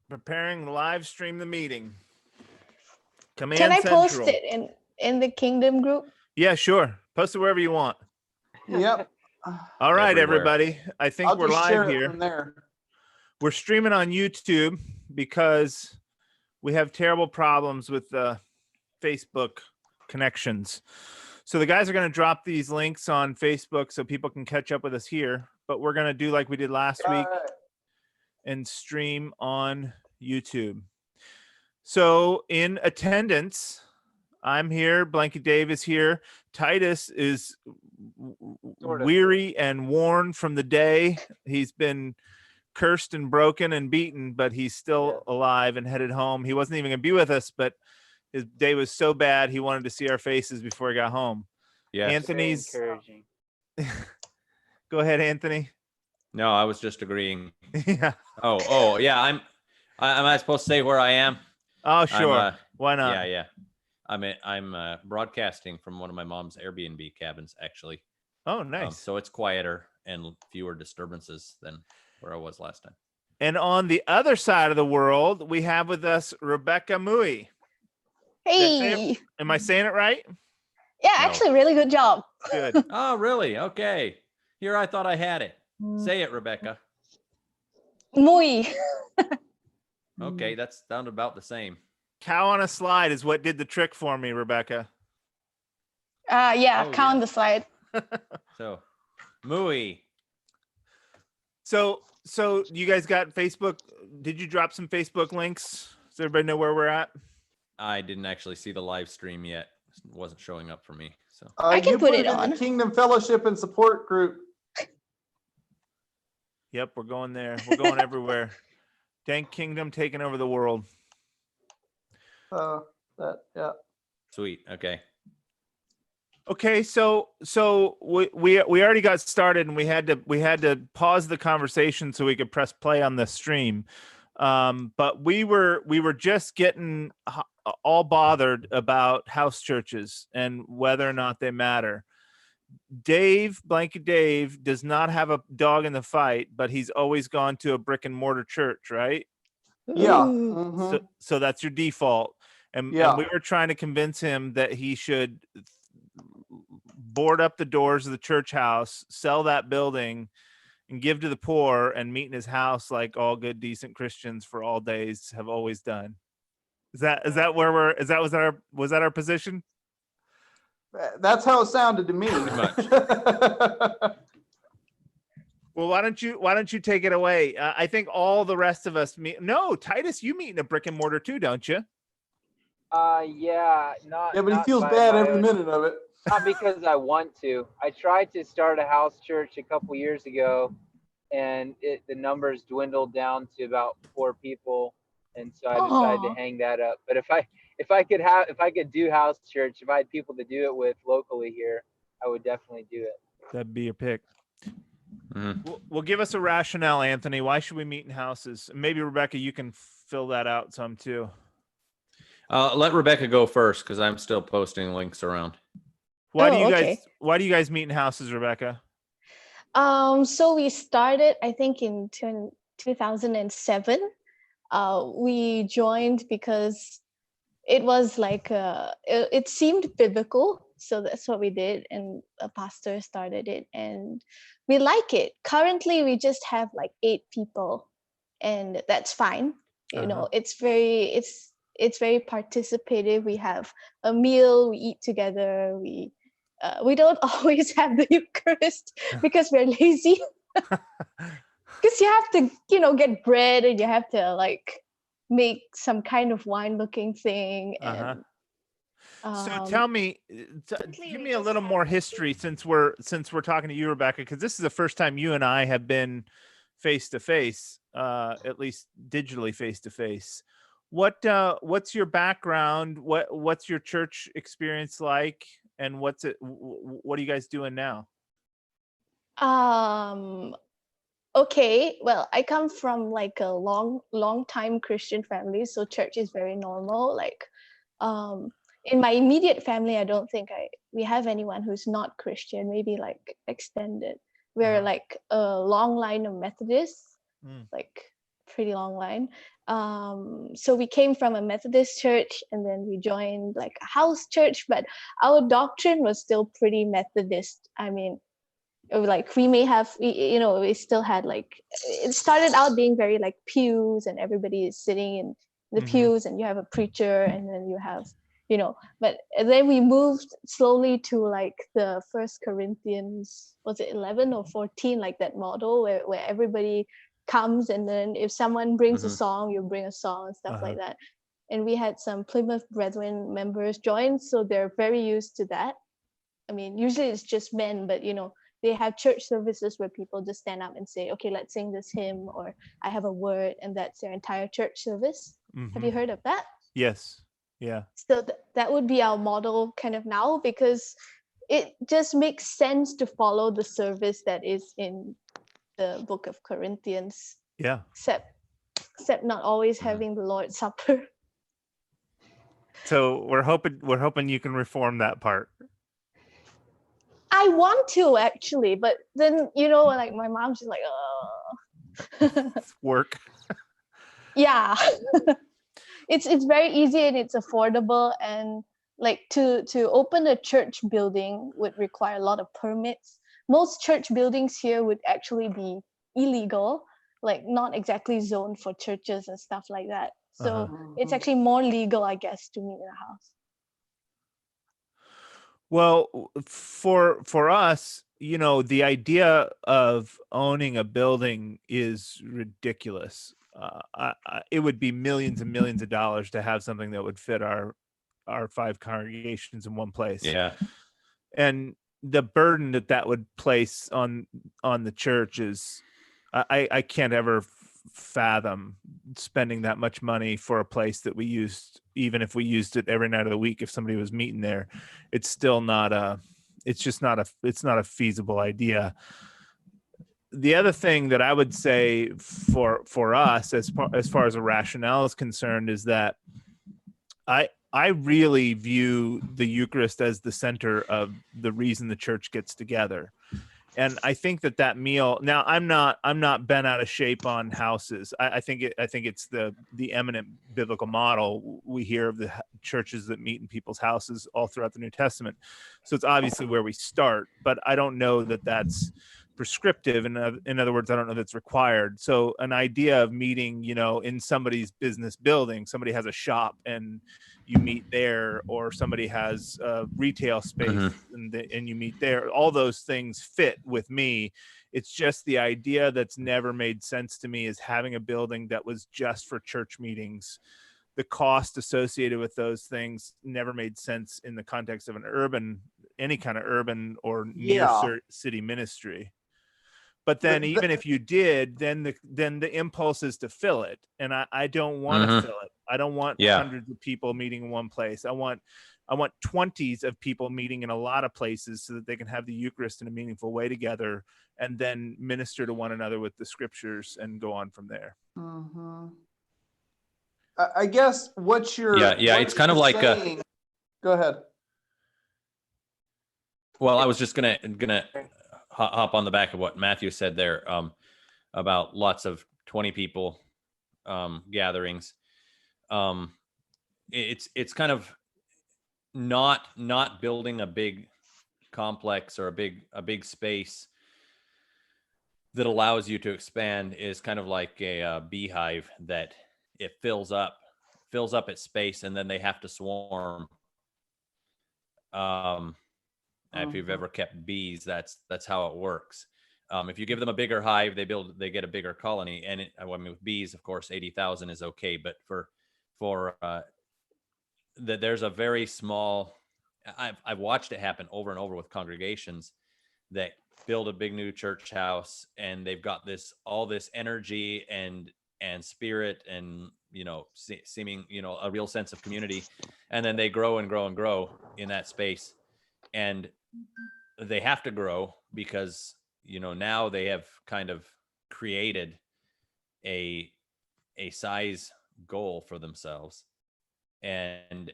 Preparing to live stream the meeting. Command Can I post Central. it in the Kingdom group? Yeah, sure. Post it wherever you want. Yep. All right, Everywhere. everybody. I think I'll we're just live share it here. from there. We're streaming on YouTube because we have terrible problems with the Facebook connections. So the guys are going to drop these links on Facebook so people can catch up with us here. But we're going to do like we did last week and stream on YouTube. So in attendance, I'm here. Blanket Dave is here. Titus is weary and worn from the day. He's been cursed and broken and beaten, but he's still alive and headed home. He wasn't even going to be with us, but his day was so bad he wanted to see our faces before he got home. Yeah. Anthony's encouraging. Go ahead, Anthony. No, I was just agreeing. Yeah. Oh, yeah. Am I supposed to say where I am? Oh, sure. Why not? Yeah. I'm broadcasting from one of my mom's Airbnb cabins, actually. Oh, nice. So it's quieter and fewer disturbances than where I was last time. And on the other side of the world, we have with us Rebecca Mui. Hey. Am I saying it right? Yeah, actually, really good job. Good. Oh, really? Okay. Here, I thought I had it. Say it, Rebecca. Muy. Okay, that's sounded about the same. Cow on a slide is what did the trick for me, Rebecca. Yeah, count the slide. So, Muy. So you guys got Facebook? Did you drop some Facebook links? Does everybody know where we're at? I didn't actually see the live stream yet. It wasn't showing up for me. So I can you put it in on. the Kingdom Fellowship and Support Group. Yep, we're going there. We're going everywhere. Dank Kingdom taking over the world. Yeah. sweet. Okay. Okay, so we already got started, and we had to pause the conversation so we could press play on the stream. But we were just getting all bothered about house churches and whether or not they matter. Blanket Dave does not have a dog in the fight, but he's always gone to a brick and mortar church, right? Yeah. Ooh. Mhm. So that's your default. And we were trying to convince him that he should board up the doors of the church house, sell that building, and give to the poor, and meet in his house like all good, decent Christians for all days have always done. Was that our position? That's how it sounded to me. Well, why don't you take it away? I think all the rest of us meet. No, Titus, you meet in a brick and mortar too, don't you? Yeah, not. Yeah, but he not feels by bad my every own- minute of it. Not because I want to. I tried to start a house church a couple years ago, and the numbers dwindled down to about 4 people, and so I decided to hang that up. But if I could do house church, if I had people to do it with locally here, I would definitely do it. That'd be your pick. Mm-hmm. Well, give us a rationale, Anthony. Why should we meet in houses? Maybe Rebecca, you can fill that out some too. Let Rebecca go first because I'm still posting links around. Why okay. do you guys meet in houses, Rebecca? So we started, I think, in 2007. We joined because it was like it seemed biblical, so that's what we did, and a pastor started it, and we like it. Currently, we just have like 8 people, and that's fine. You know, it's very participative. We have a meal, we eat together, we don't always have the Eucharist because we're lazy. Because you have to, get bread, and you have to like make some kind of wine-looking thing. And so tell me, give me a little more history since we're talking to you, Rebecca, because this is the first time you and I have been face to face, at least digitally face to face. What's your background? What's your church experience like? And what are you guys doing now? Okay, well, I come from like a long time Christian family, so church is very normal. Like, in my immediate family, I don't think we have anyone who's not Christian. Maybe like extended. We're like a long line of Methodists, like pretty long line. So we came from a Methodist church, and then we joined like a house church, but our doctrine was still pretty Methodist. I mean, like we may have, we still had like, it started out being very like pews, and everybody is sitting in the pews, and you have a preacher, and then you have, but then we moved slowly to like the First Corinthians, was it 11 or 14, like that model where everybody comes, and then if someone brings a song, you bring a song and stuff like that. And we had some Plymouth Brethren members join, so they're very used to that. I mean, usually it's just men, but they have church services where people just stand up and say, okay, let's sing this hymn, or I have a word, and that's their entire church service. Have you heard of that? Yes. Yeah. So that would be our model kind of now, because it just makes sense to follow the service that is in the book of Corinthians. Yeah. Except not always having the Lord's Supper. So we're hoping you can reform that part. I want to actually, but then like my mom's just like, oh. Work. Yeah. It's very easy, and it's affordable, and like to open a church building would require a lot of permits. Most church buildings here would actually be illegal, like not exactly zoned for churches and stuff like that. So it's actually more legal, I guess, to meet in a house. Well, for us, the idea of owning a building is ridiculous. It would be millions and millions of dollars to have something that would fit our 5 congregations in one place. Yeah. And the burden that would place on the church is, I can't ever fathom spending that much money for a place that we used, even if we used it every night of the week. If somebody was meeting there, it's still not it's not a feasible idea. The other thing that I would say for us, as far as a rationale is concerned, is that I really view the Eucharist as the center of the reason the church gets together. And I think that meal, now I'm not bent out of shape on houses. I think it's the eminent biblical model. We hear of the churches that meet in people's houses all throughout the New Testament. So it's obviously where we start, but I don't know that that's prescriptive. In other words, I don't know that's required. So an idea of meeting, in somebody's business building, somebody has a shop and you meet there, or somebody has a retail space and you meet there. All those things fit with me. It's just the idea that's never made sense to me is having a building that was just for church meetings. The cost associated with those things never made sense in the context of any kind of urban or near city ministry. But then even if you did, then the impulse is to fill it. And I don't want to fill it. I don't want hundreds of people meeting in one place. I want 20s of people meeting in a lot of places so that they can have the Eucharist in a meaningful way together, and then minister to one another with the scriptures and go on from there. I guess what you're it's kind of like saying, go ahead. Well, I was just gonna hop on the back of what Matthew said there about lots of 20 people gatherings. It's kind of not building a big complex or a big space that allows you to expand is kind of like a beehive that it fills up its space, and then they have to swarm. If you've ever kept bees, that's how it works. If you give them a bigger hive, they get a bigger colony. And with bees, of course, 80,000 is okay. But there's a very small. I've watched it happen over and over with congregations that build a big new church house, and they've got all this energy and spirit and seeming a real sense of community, and then they grow and grow and grow in that space. And they have to grow because, now they have kind of created a size goal for themselves. And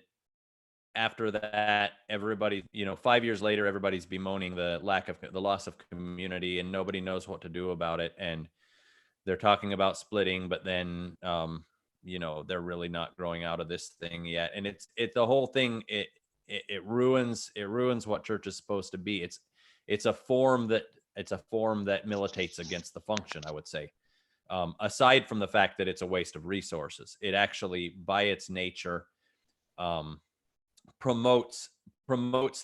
after that, everybody, 5 years later, everybody's bemoaning the loss of community, and nobody knows what to do about it. And they're talking about splitting, but then they're really not growing out of this thing yet. And the whole thing, it ruins what church is supposed to be. It's a form that militates against the function, I would say. Aside from the fact that it's a waste of resources, it actually, by its nature, promotes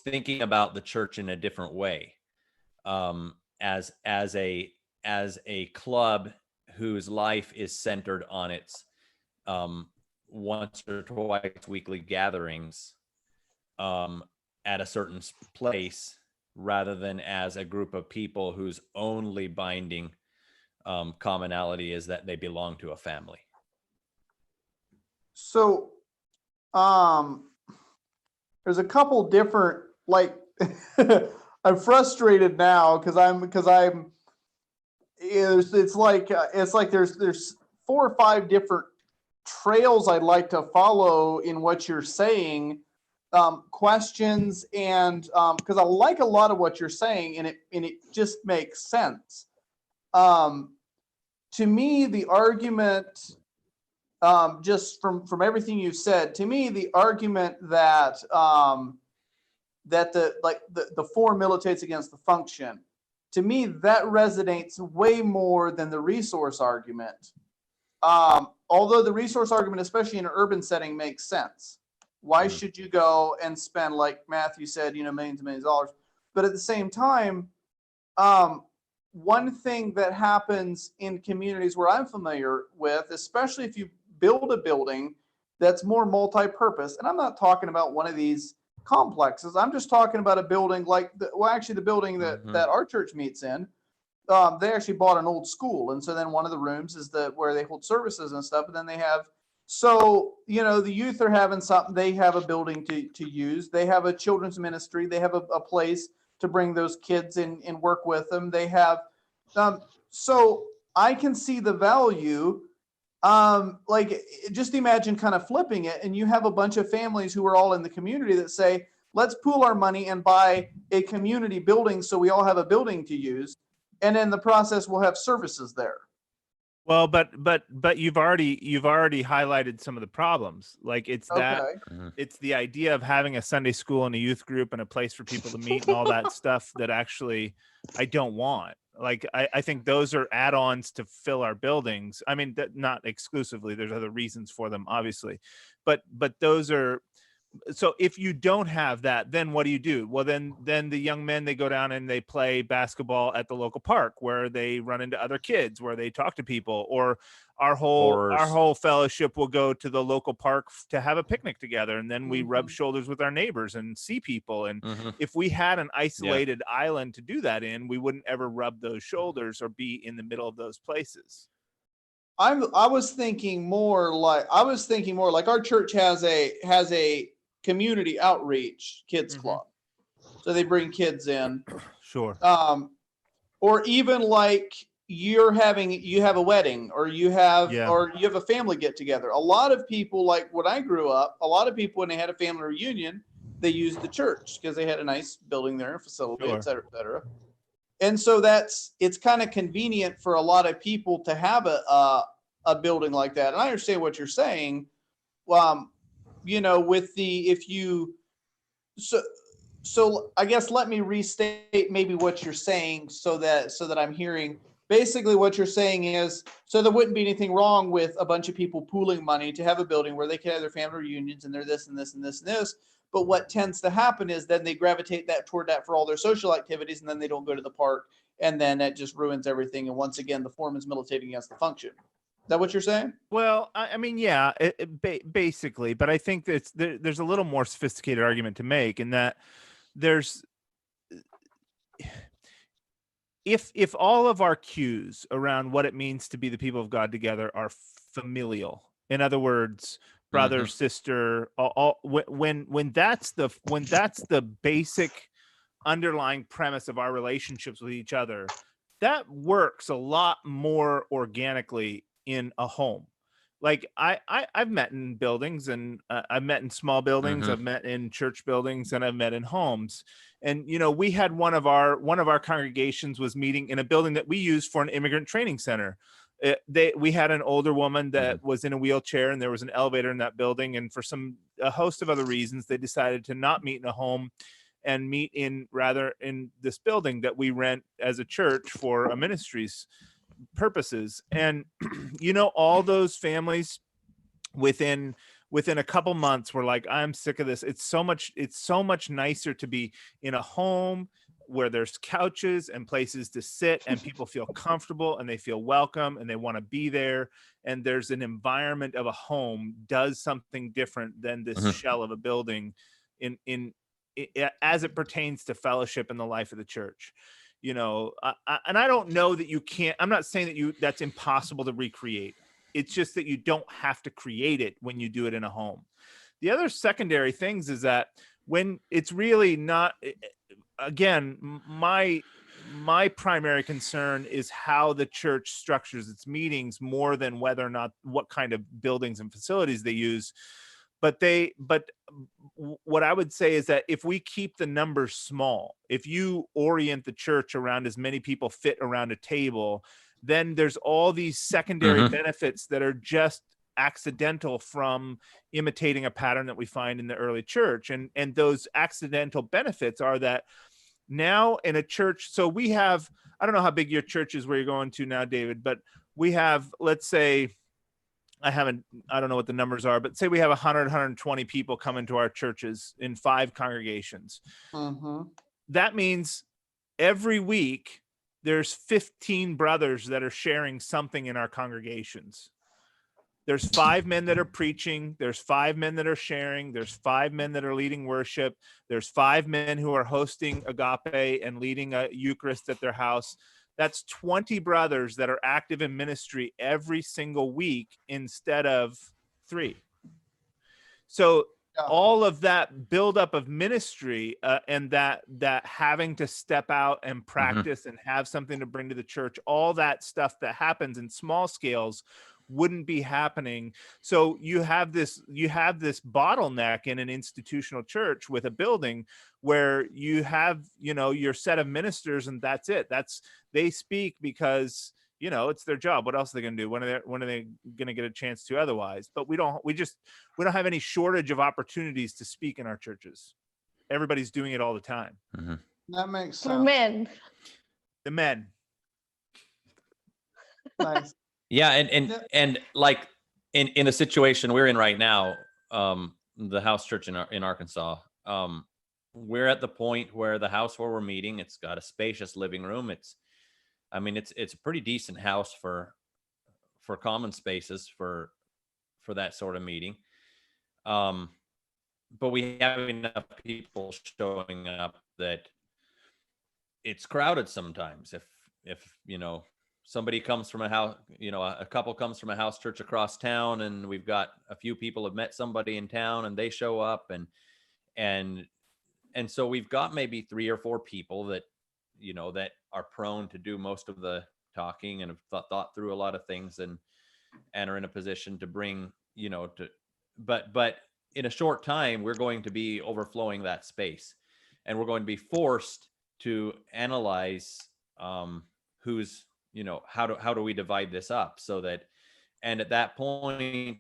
thinking about the church in a different way, as a club whose life is centered on its once or twice weekly gatherings at a certain place, rather than as a group of people whose only binding commonality is that they belong to a family. So, there's a couple different, like, I'm frustrated now because it's like there's 4 or 5 different trails I'd like to follow in what you're saying, questions, and because I like a lot of what you're saying, and it just makes sense. To me, the argument, just from everything you've said, to me, the argument that the form militates against the function, to me, that resonates way more than the resource argument. Although the resource argument, especially in an urban setting, makes sense. Why should you go and spend, like Matthew said, millions and millions of dollars? But at the same time, one thing that happens in communities where I'm familiar with, especially if you build a building that's more multi-purpose, and I'm not talking about one of these complexes, I'm just talking about a building like the building that our church meets in. They actually bought an old school, and so then one of the rooms is where they hold services and stuff, and then they have, so the youth are having something, they have a building to use, they have a children's ministry, they have a place to bring those kids in and work with them, they have so I can see the value. Like, just imagine kind of flipping it, and you have a bunch of families who are all in the community that say, let's pool our money and buy a community building so we all have a building to use, and in the process we'll have services there. Well, but you've already highlighted some of the problems. Like, it's that it's the idea of having a Sunday school and a youth group and a place for people to meet and all that stuff that actually I don't want. Like, I think those are add-ons to fill our buildings. I mean, not exclusively. There's other reasons for them, obviously, but those are. So if you don't have that, then what do? Well, then the young men, they go down and they play basketball at the local park where they run into other kids, where they talk to people, or our whole fellowship will go to the local park to have a picnic together. And then we rub shoulders with our neighbors and see people. And if we had an isolated island to do that in, we wouldn't ever rub those shoulders or be in the middle of those places. I was thinking more like our church has a community outreach kids club, so they bring kids in. Sure. Or even like you have a wedding, or you have a family get together. A lot of people, like when I grew up, when they had a family reunion, they used the church because they had a nice building there and facility, et cetera, et cetera. And so it's kind of convenient for a lot of people to have a building like that. And I understand what you're saying. So I guess let me restate maybe what you're saying so that I'm hearing. Basically what you're saying is, so there wouldn't be anything wrong with a bunch of people pooling money to have a building where they can have their family reunions and they're this and this and this and this. But what tends to happen is then they gravitate toward that for all their social activities, and then they don't go to the park, and then that just ruins everything. And once again, the form is militating against the function. Is that what you're saying? Well, I mean, yeah, basically, but I think that there's a little more sophisticated argument to make in that if all of our cues around what it means to be the people of God together are familial, in other words, brother, sister, when that's the basic underlying premise of our relationships with each other, that works a lot more organically in a home. Like I've met in buildings, and I've met in small buildings, I've met in church buildings, and I've met in homes. And we had one of our congregations was meeting in a building that we use for an immigrant training center. We had an older woman that was in a wheelchair, and there was an elevator in that building, and for a host of other reasons, they decided to not meet in a home and meet rather in this building that we rent as a church for a ministry's purposes. And all those families within a couple months were like, I'm sick of this. It's so much nicer to be in a home where there's couches and places to sit, and people feel comfortable and they feel welcome and they want to be there. And there's an environment of a home does something different than this shell of a building as it pertains to fellowship in the life of the church. And I don't know that you can't, I'm not saying that's impossible to recreate. It's just that you don't have to create it when you do it in a home. The other secondary things is that when it's really not, again, my primary concern is how the church structures its meetings more than whether or not what kind of buildings and facilities they use. But what I would say is that if we keep the numbers small, if you orient the church around as many people fit around a table, then there's all these secondary benefits that are just accidental from imitating a pattern that we find in the early church. And those accidental benefits are that now in a church, so we have, I don't know how big your church is where you're going to now, David, but we have, let's say, I don't know what the numbers are, but say we have 100, 120 people come into our churches in 5 congregations. That means every week there's 15 brothers that are sharing something in our congregations. There's 5 men that are preaching. There's 5 men that are sharing. There's 5 men that are leading worship. There's 5 men who are hosting agape and leading a Eucharist at their house. That's 20 brothers that are active in ministry every single week instead of 3. So all of that buildup of ministry and that having to step out and practice and have something to bring to the church, all that stuff that happens in small scales wouldn't be happening. So you have this bottleneck in an institutional church with a building where you have, your set of ministers, and that's it. They speak because, it's their job. What else are they going to do? When are they going to get a chance to otherwise? But we don't have any shortage of opportunities to speak in our churches. Everybody's doing it all the time. That makes sense. For men. The men. Nice. Yeah, and like in a situation we're in right now, the house church in Arkansas, we're at the point where the house where we're meeting, it's got a spacious living room. It's a pretty decent house for common spaces for that sort of meeting. But we have enough people showing up that it's crowded sometimes. If somebody comes from a house, a couple comes from a house church across town, and we've got a few people have met somebody in town and they show up, and so we've got maybe 3 or 4 people that, that are prone to do most of the talking and have thought through a lot of things and are in a position to bring, but in a short time, we're going to be overflowing that space, and we're going to be forced to analyze, who's, how do we divide this up so that, and at that point,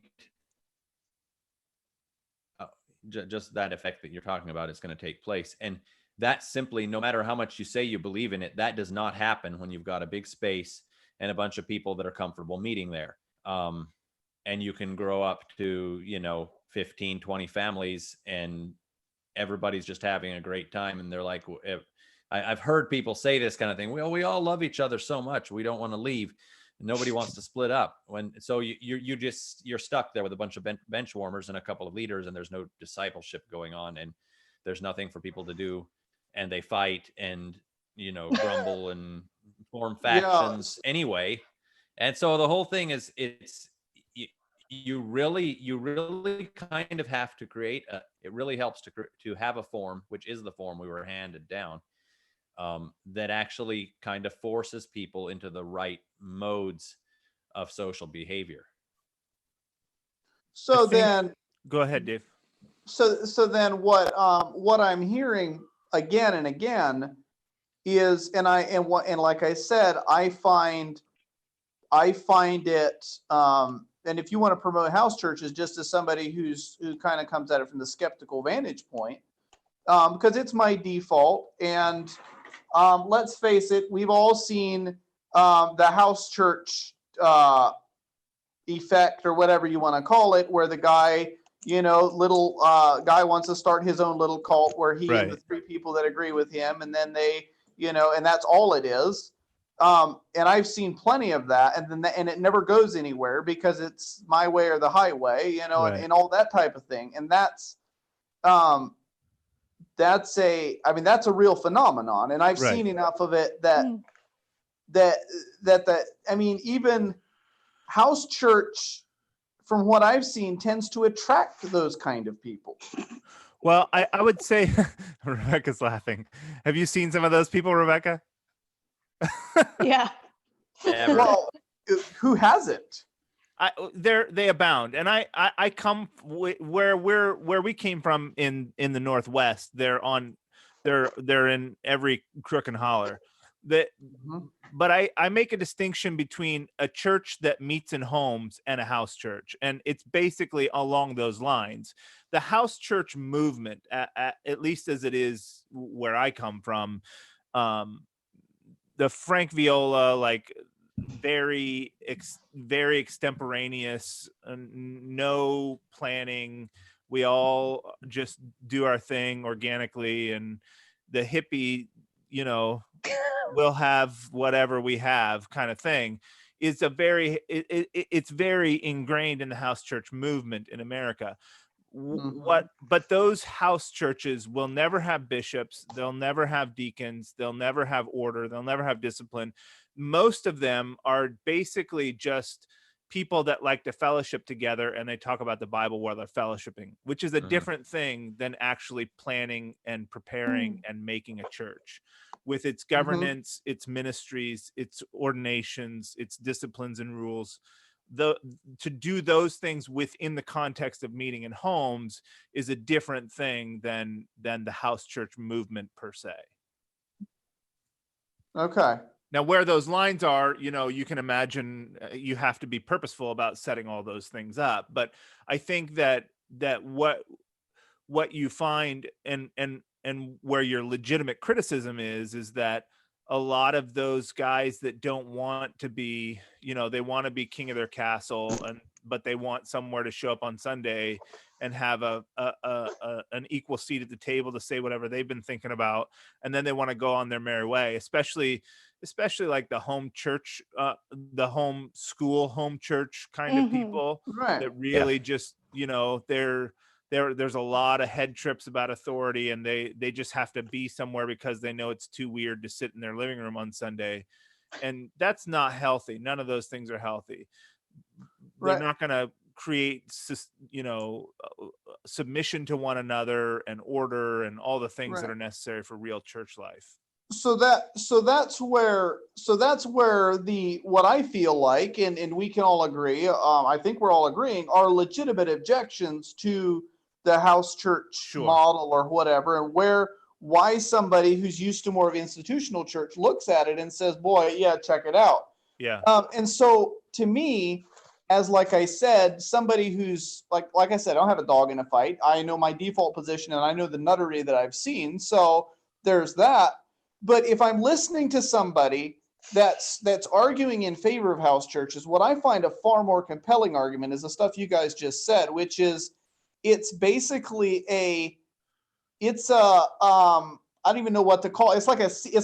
just that effect that you're talking about is going to take place. And that simply, no matter how much you say you believe in it, that does not happen when you've got a big space and a bunch of people that are comfortable meeting there. And you can grow up to, 15, 20 families, and everybody's just having a great time. And they're like, I've heard people say this kind of thing. We all love each other so much. We don't want to leave. Nobody wants to split up. So you're stuck there with a bunch of bench warmers and a couple of leaders, and there's no discipleship going on, and there's nothing for people to do, and they fight and grumble and form factions anyway. And so the whole thing is, you really kind of have to create it really helps to have a form, which is the form we were handed down, that actually kind of forces people into the right modes of social behavior. So then, go ahead, Dave. So then, what I'm hearing again and again is, and like I said, I find I find it, and if you want to promote house churches, just as somebody who kind of comes at it from the skeptical vantage point, because it's my default. And let's face it, we've all seen the house church effect, or whatever you want to call it, where the guy, little guy wants to start his own little cult where he and the Right. 3 people that agree with him, and then they, and that's all it is. And I've seen plenty of that, and it never goes anywhere because it's my way or the highway, Right. and all that type of thing. And that's a real phenomenon, and I've Right. seen enough of it that even house church, from what I've seen, tends to attract those kind of people. Well, I would say Rebecca's laughing. Have you seen some of those people, Rebecca? Yeah. Ever. Well, who hasn't? They abound, and I come where we came from in the Northwest. They're in every crook and holler. But I make a distinction between a church that meets in homes and a house church, and it's basically along those lines. The house church movement, at least as it is where I come from, the Frank Viola, like very extemporaneous, no planning. We all just do our thing organically, and the hippie, we'll have whatever we have kind of thing is it's very ingrained in the house church movement in America. But those house churches will never have bishops, they'll never have deacons, they'll never have order, they'll never have discipline. Most of them are basically just people that like to fellowship together, and they talk about the Bible while they're fellowshipping, which is a different thing than actually planning and preparing and making a church with its governance, its ministries, its ordinations, its disciplines and rules. To do those things within the context of meeting in homes is a different thing than the house church movement per se. Okay. Now, where those lines are, you can imagine you have to be purposeful about setting all those things up. But I think that what you find and where your legitimate criticism is that a lot of those guys that don't want to be, they want to be king of their castle, but they want somewhere to show up on Sunday and have an equal seat at the table to say whatever they've been thinking about, and then they want to go on their merry way. Especially like the home church, the home school, home church kind of people, right? That really just, there's a lot of head trips about authority, and they just have to be somewhere because they know it's too weird to sit in their living room on Sunday. And that's not healthy. None of those things are healthy. They're not going to create, submission to one another and order and all the things that are necessary for real church life. So that's where what I feel like, and we can all agree, I think we're all agreeing, are legitimate objections to the house church model or whatever, and why somebody who's used to more of institutional church looks at it and says, boy, yeah, check it out. Yeah. And so to me, as like I said, somebody who's like I said, I don't have a dog in a fight. I know my default position and I know the nuttery that I've seen. So there's that. But if I'm listening to somebody that's arguing in favor of house churches, what I find a far more compelling argument is the stuff you guys just said, which is it's basically I don't even know what to call it. It's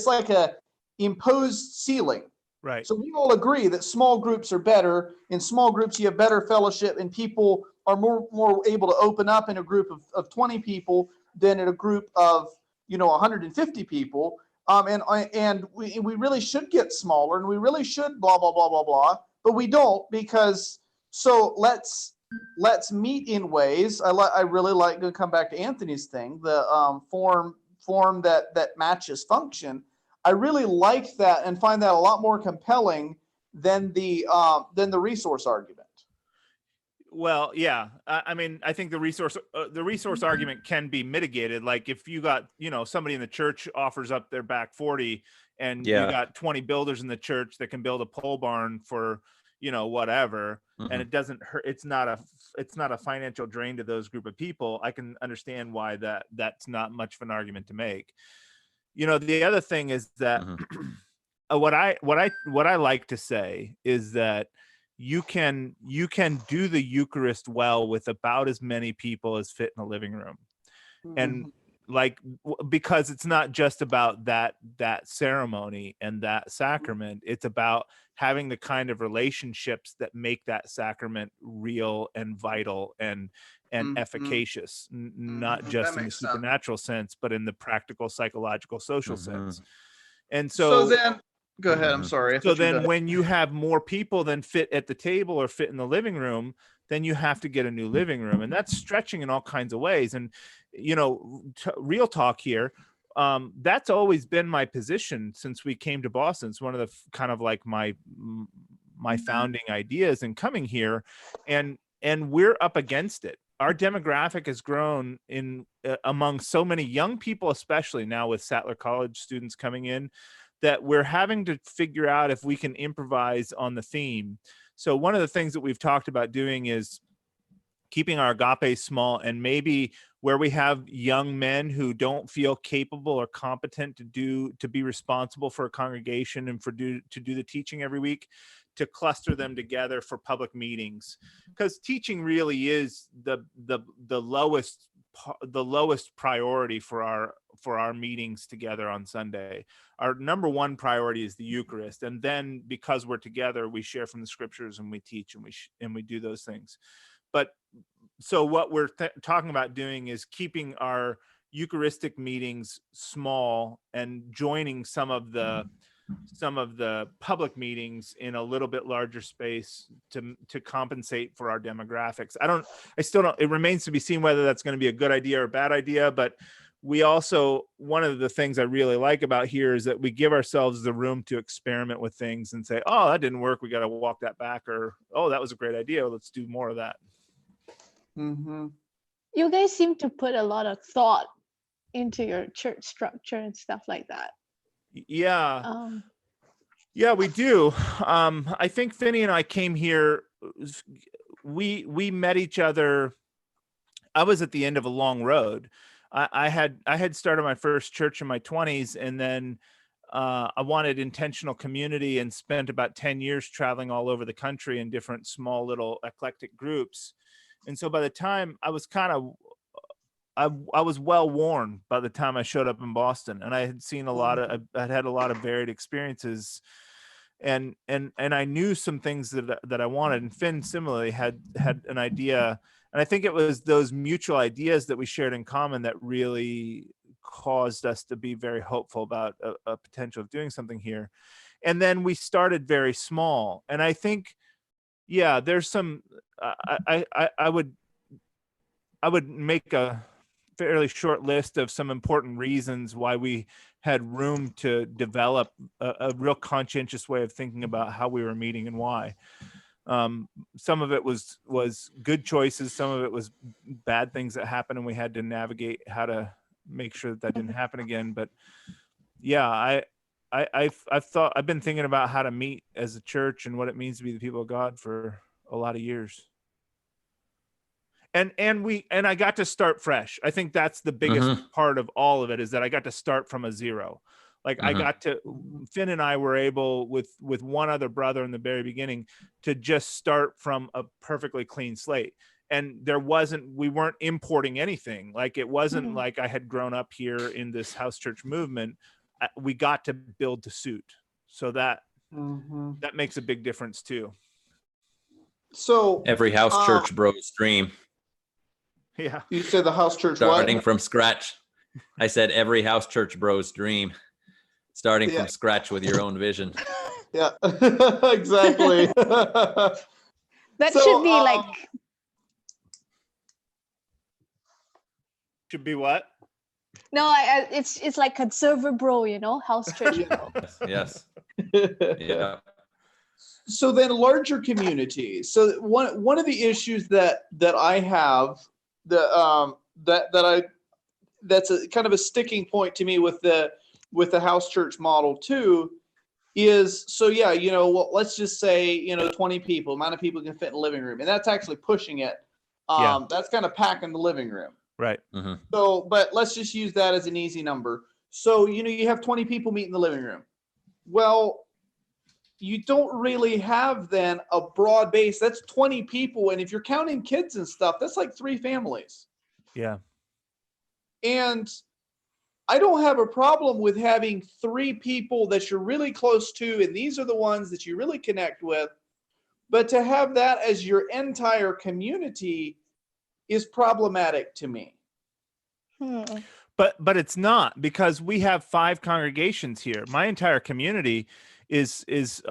like a imposed ceiling. Right. So we all agree that small groups are better. In small groups, you have better fellowship, and people are more able to open up in a group of 20 people than in a group of 150 people. And we really should get smaller, and we really should blah blah blah blah blah. But we don't, because let's meet in ways. I really like to come back to Anthony's thing, the form that matches function. I really like that and find that a lot more compelling than the resource argument. Well, yeah. I mean, I think the resource argument can be mitigated. Like if you got, somebody in the church offers up their back 40 and Yeah. you got 20 builders in the church that can build a pole barn for, whatever, and it doesn't hurt. It's not a financial drain to those group of people. I can understand why that's not much of an argument to make. The other thing is that what I like to say is that you can do the Eucharist well with about as many people as fit in a living room. And because it's not just about that ceremony and that sacrament, it's about having the kind of relationships that make that sacrament real and vital and efficacious, not just in the supernatural sense, but in the practical, psychological, social sense. And So then, go ahead. I'm sorry. So then when you have more people than fit at the table or fit in the living room, then you have to get a new living room. And that's stretching in all kinds of ways. And, real talk here, that's always been my position since we came to Boston. It's one of the kind of like my founding ideas in coming here. And we're up against it. Our demographic has grown among so many young people, especially now with Sattler College students coming in, that we're having to figure out if we can improvise on the theme. So one of the things that we've talked about doing is keeping our agape small, and maybe where we have young men who don't feel capable or competent to be responsible for a congregation and to do the teaching every week, to cluster them together for public meetings, because teaching really is the lowest priority for our meetings together on Sunday. Our number one priority is the Eucharist, and then because we're together, we share from the scriptures and we teach and we do those things. But so what we're talking about doing is keeping our Eucharistic meetings small and joining some of the public meetings in a little bit larger space to compensate for our demographics. It remains to be seen whether that's going to be a good idea or a bad idea, but we also, one of the things I really like about here is that we give ourselves the room to experiment with things and say, oh, that didn't work, we got to walk that back, or, oh, that was a great idea, let's do more of that. You guys seem to put a lot of thought into your church structure and stuff like that. Yeah. Yeah, we do. I think Finney and I came here, we met each other. I was at the end of a long road. I had started my first church in my 20s, and then I wanted intentional community and spent about 10 years traveling all over the country in different small little eclectic groups. And so by the time I was I was well worn by the time I showed up in Boston, and I had seen I'd had a lot of varied experiences, and I knew some things that I wanted. And Finn similarly had an idea, and I think it was those mutual ideas that we shared in common that really caused us to be very hopeful about a potential of doing something here. And then we started very small, and I think, yeah, there's some. I would make a fairly short list of some important reasons why we had room to develop a real conscientious way of thinking about how we were meeting and why. Some of it was good choices, some of it was bad things that happened, and we had to navigate how to make sure that didn't happen again. But yeah, I've been thinking about how to meet as a church and what it means to be the people of God for a lot of years. And I got to start fresh. I think that's the biggest part of all of it, is that I got to start from a zero. Like Finn and I were able with one other brother in the very beginning to just start from a perfectly clean slate. And we weren't importing anything. Like, it wasn't like I had grown up here in this house church movement. We got to build to suit. So that makes a big difference too. So every house church bros dream. Yeah. You said the house church starting from scratch. I said every house church bros dream, starting from scratch with your own vision. Yeah, exactly. That should be like. Should be what? No, it's like conservative bro, house church bro. Yes. Yeah. So then, larger communities. So one of the issues that I have that's a kind of a sticking point to me with the with the house church model too is, so yeah, well, let's just say, 20 people, amount of people can fit in the living room. And that's actually pushing it. That's kind of packing the living room. Right. Mm-hmm. So, but let's just use that as an easy number. So, you have 20 people meet in the living room. Well, you don't really have then a broad base. That's 20 people. And if you're counting kids and stuff, that's like 3 families. Yeah. And I don't have a problem with having 3 people that you're really close to, and these are the ones that you really connect with. But to have that as your entire community is problematic to me. But it's not, because we have 5 congregations here. My entire community is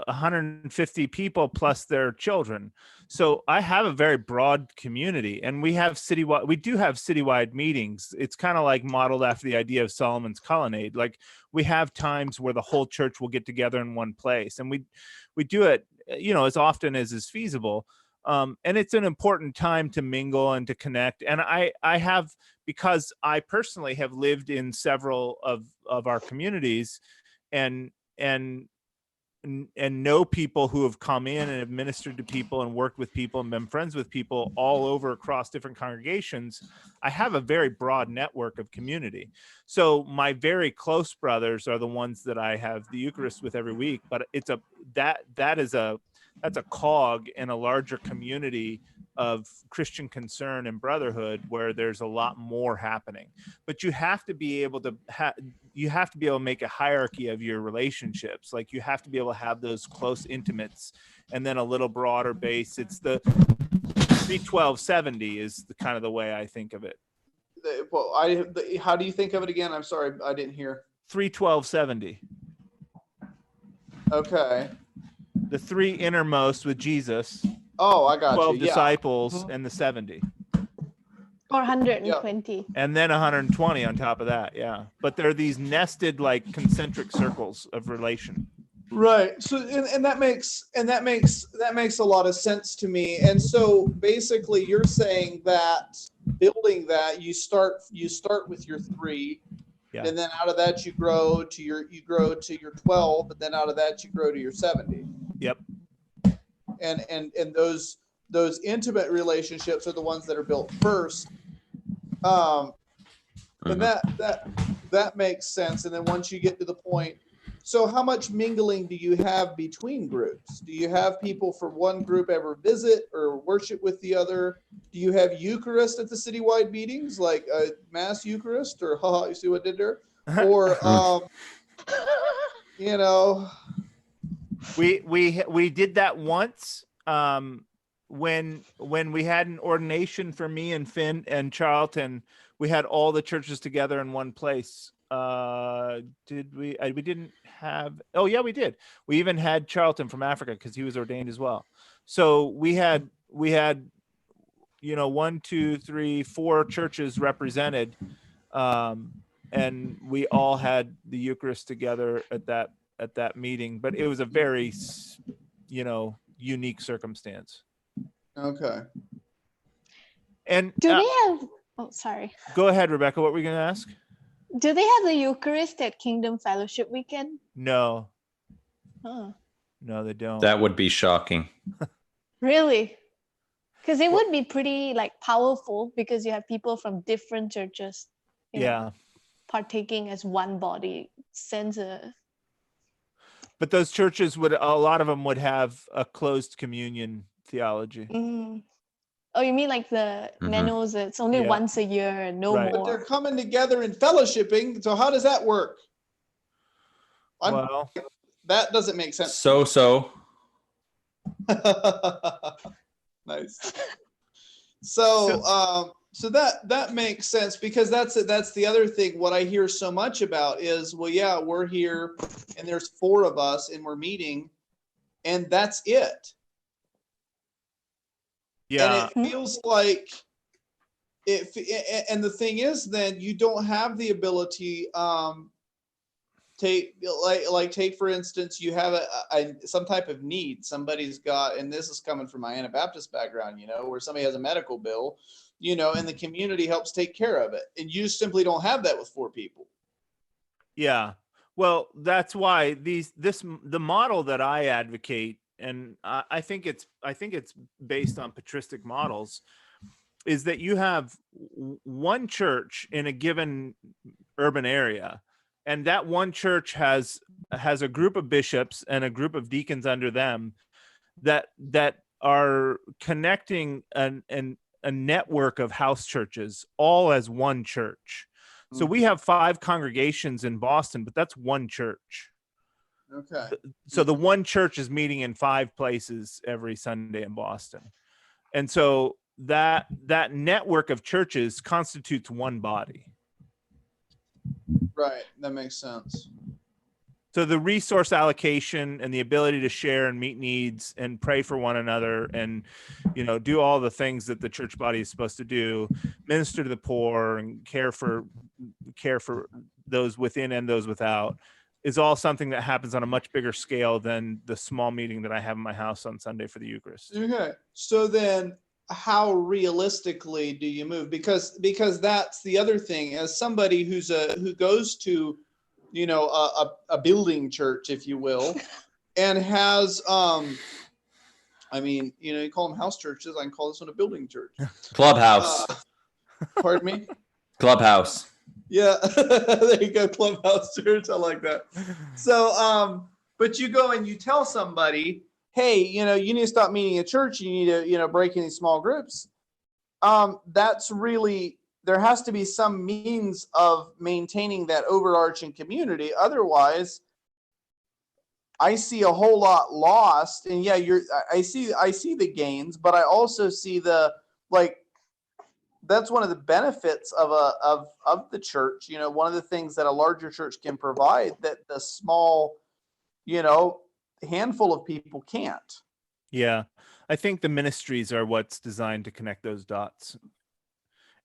150 people plus their children. So I have a very broad community, and we do have citywide meetings. It's kind of like modeled after the idea of Solomon's colonnade. Like, we have times where the whole church will get together in one place, and we do it, as often as is feasible. And it's an important time to mingle and to connect. And I have, because I personally have lived in several of our communities and know people who have come in and have ministered to people and worked with people and been friends with people all over across different congregations. I have a very broad network of community. So my very close brothers are the ones that I have the Eucharist with every week, but that's a cog in a larger community of Christian concern and brotherhood where there's a lot more happening. But you have to be able to make a hierarchy of your relationships. Like, you have to be able to have those close intimates, and then a little broader base. It's the 3-12-70 is the kind of the way I think of it. How do you think of it again? I'm sorry, I didn't hear. 3-12-70. Okay. The 3 innermost with Jesus. Oh, I got 12 you. disciples and the 70. Or 120. Yeah. And then 120 on top of that. Yeah. But they're these nested, like, concentric circles of relation. Right. So, and that makes a lot of sense to me. And so basically you're saying that building that, you start with your 3. Yeah. And then out of that you grow to your 12, but then out of that you grow to your 70. Yep. And those intimate relationships are the ones that are built first. And that makes sense. And then once you get to the point, so how much mingling do you have between groups? Do you have people from one group ever visit or worship with the other? Do you have Eucharist at the citywide meetings, like a mass Eucharist, or haha, you see what I did there? Or we did that once when we had an ordination for me and Finn and Charlton. We had all the churches together in one place. Did we? We didn't have. Oh yeah, we did. We even had Charlton from Africa because he was ordained as well. So we had 1, 2, 3, 4 churches represented, and we all had the Eucharist together at that meeting. But it was a very unique circumstance. Okay. And Do they have? Oh, sorry. Go ahead, Rebecca. What were you going to ask? Do they have the Eucharist at Kingdom Fellowship Weekend? No. Huh. No, they don't. That would be shocking. Really? Because it would be pretty powerful, because you have people from different churches, partaking as one body. But those churches a lot of them would have a closed communion theology. Mm. Oh, you mean like the Menos? It's only once a year and no more. But they're coming together and fellowshipping. So how does that work? That doesn't make sense. So. Nice. So that makes sense, because that's the other thing. What I hear so much about is, we're here and there's 4 of us and we're meeting, and that's it. Yeah. And it feels like and the thing is, then you don't have the ability, take for instance, you have some type of need somebody's got, and this is coming from my Anabaptist background, where somebody has a medical bill, and the community helps take care of it, and you simply don't have that with 4 people. Yeah. Well, that's why the model that I advocate, and I think it's based on patristic models, is that you have one church in a given urban area, and that one church has a group of bishops and a group of deacons under them that are connecting a network of house churches all as one church. So we have 5 congregations in Boston, but that's one church. Okay. So the one church is meeting in 5 places every Sunday in Boston. And so that network of churches constitutes one body. Right. That makes sense. So the resource allocation and the ability to share and meet needs and pray for one another and, do all the things that the church body is supposed to do, minister to the poor and care for those within and those without, is all something that happens on a much bigger scale than the small meeting that I have in my house on Sunday for the Eucharist. Okay. So then how realistically do you move? Because that's the other thing. As somebody who goes to, a building church, if you will, and has, you call them house churches. I can call this one a building church. Clubhouse. Pardon me? Clubhouse. Yeah. There you go. Clubhouse church. I like that. So, but you go and you tell somebody, hey, you need to stop meeting at church. You need to, break into small groups. That's really, there has to be some means of maintaining that overarching community. Otherwise, I see a whole lot lost. And yeah, I see the gains, but I also see that's one of the benefits of the church. One of the things that a larger church can provide that the small, handful of people can't. Yeah. I think the ministries are what's designed to connect those dots.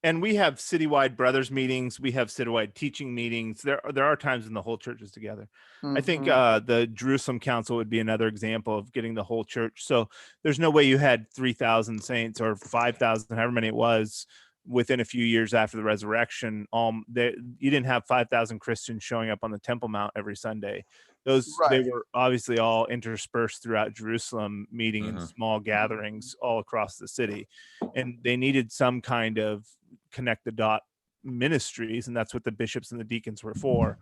And we have citywide brothers meetings. We have citywide teaching meetings. There are times when the whole church is together. Mm-hmm. I think the Jerusalem Council would be another example of getting the whole church. So there's no way you had 3,000 saints or 5,000, however many it was, within a few years after the resurrection. You didn't have 5,000 Christians showing up on the Temple Mount every Sunday. They were obviously all interspersed throughout Jerusalem, meeting in small gatherings all across the city, and they needed some kind of connect the dot ministries, and that's what the bishops and the deacons were for.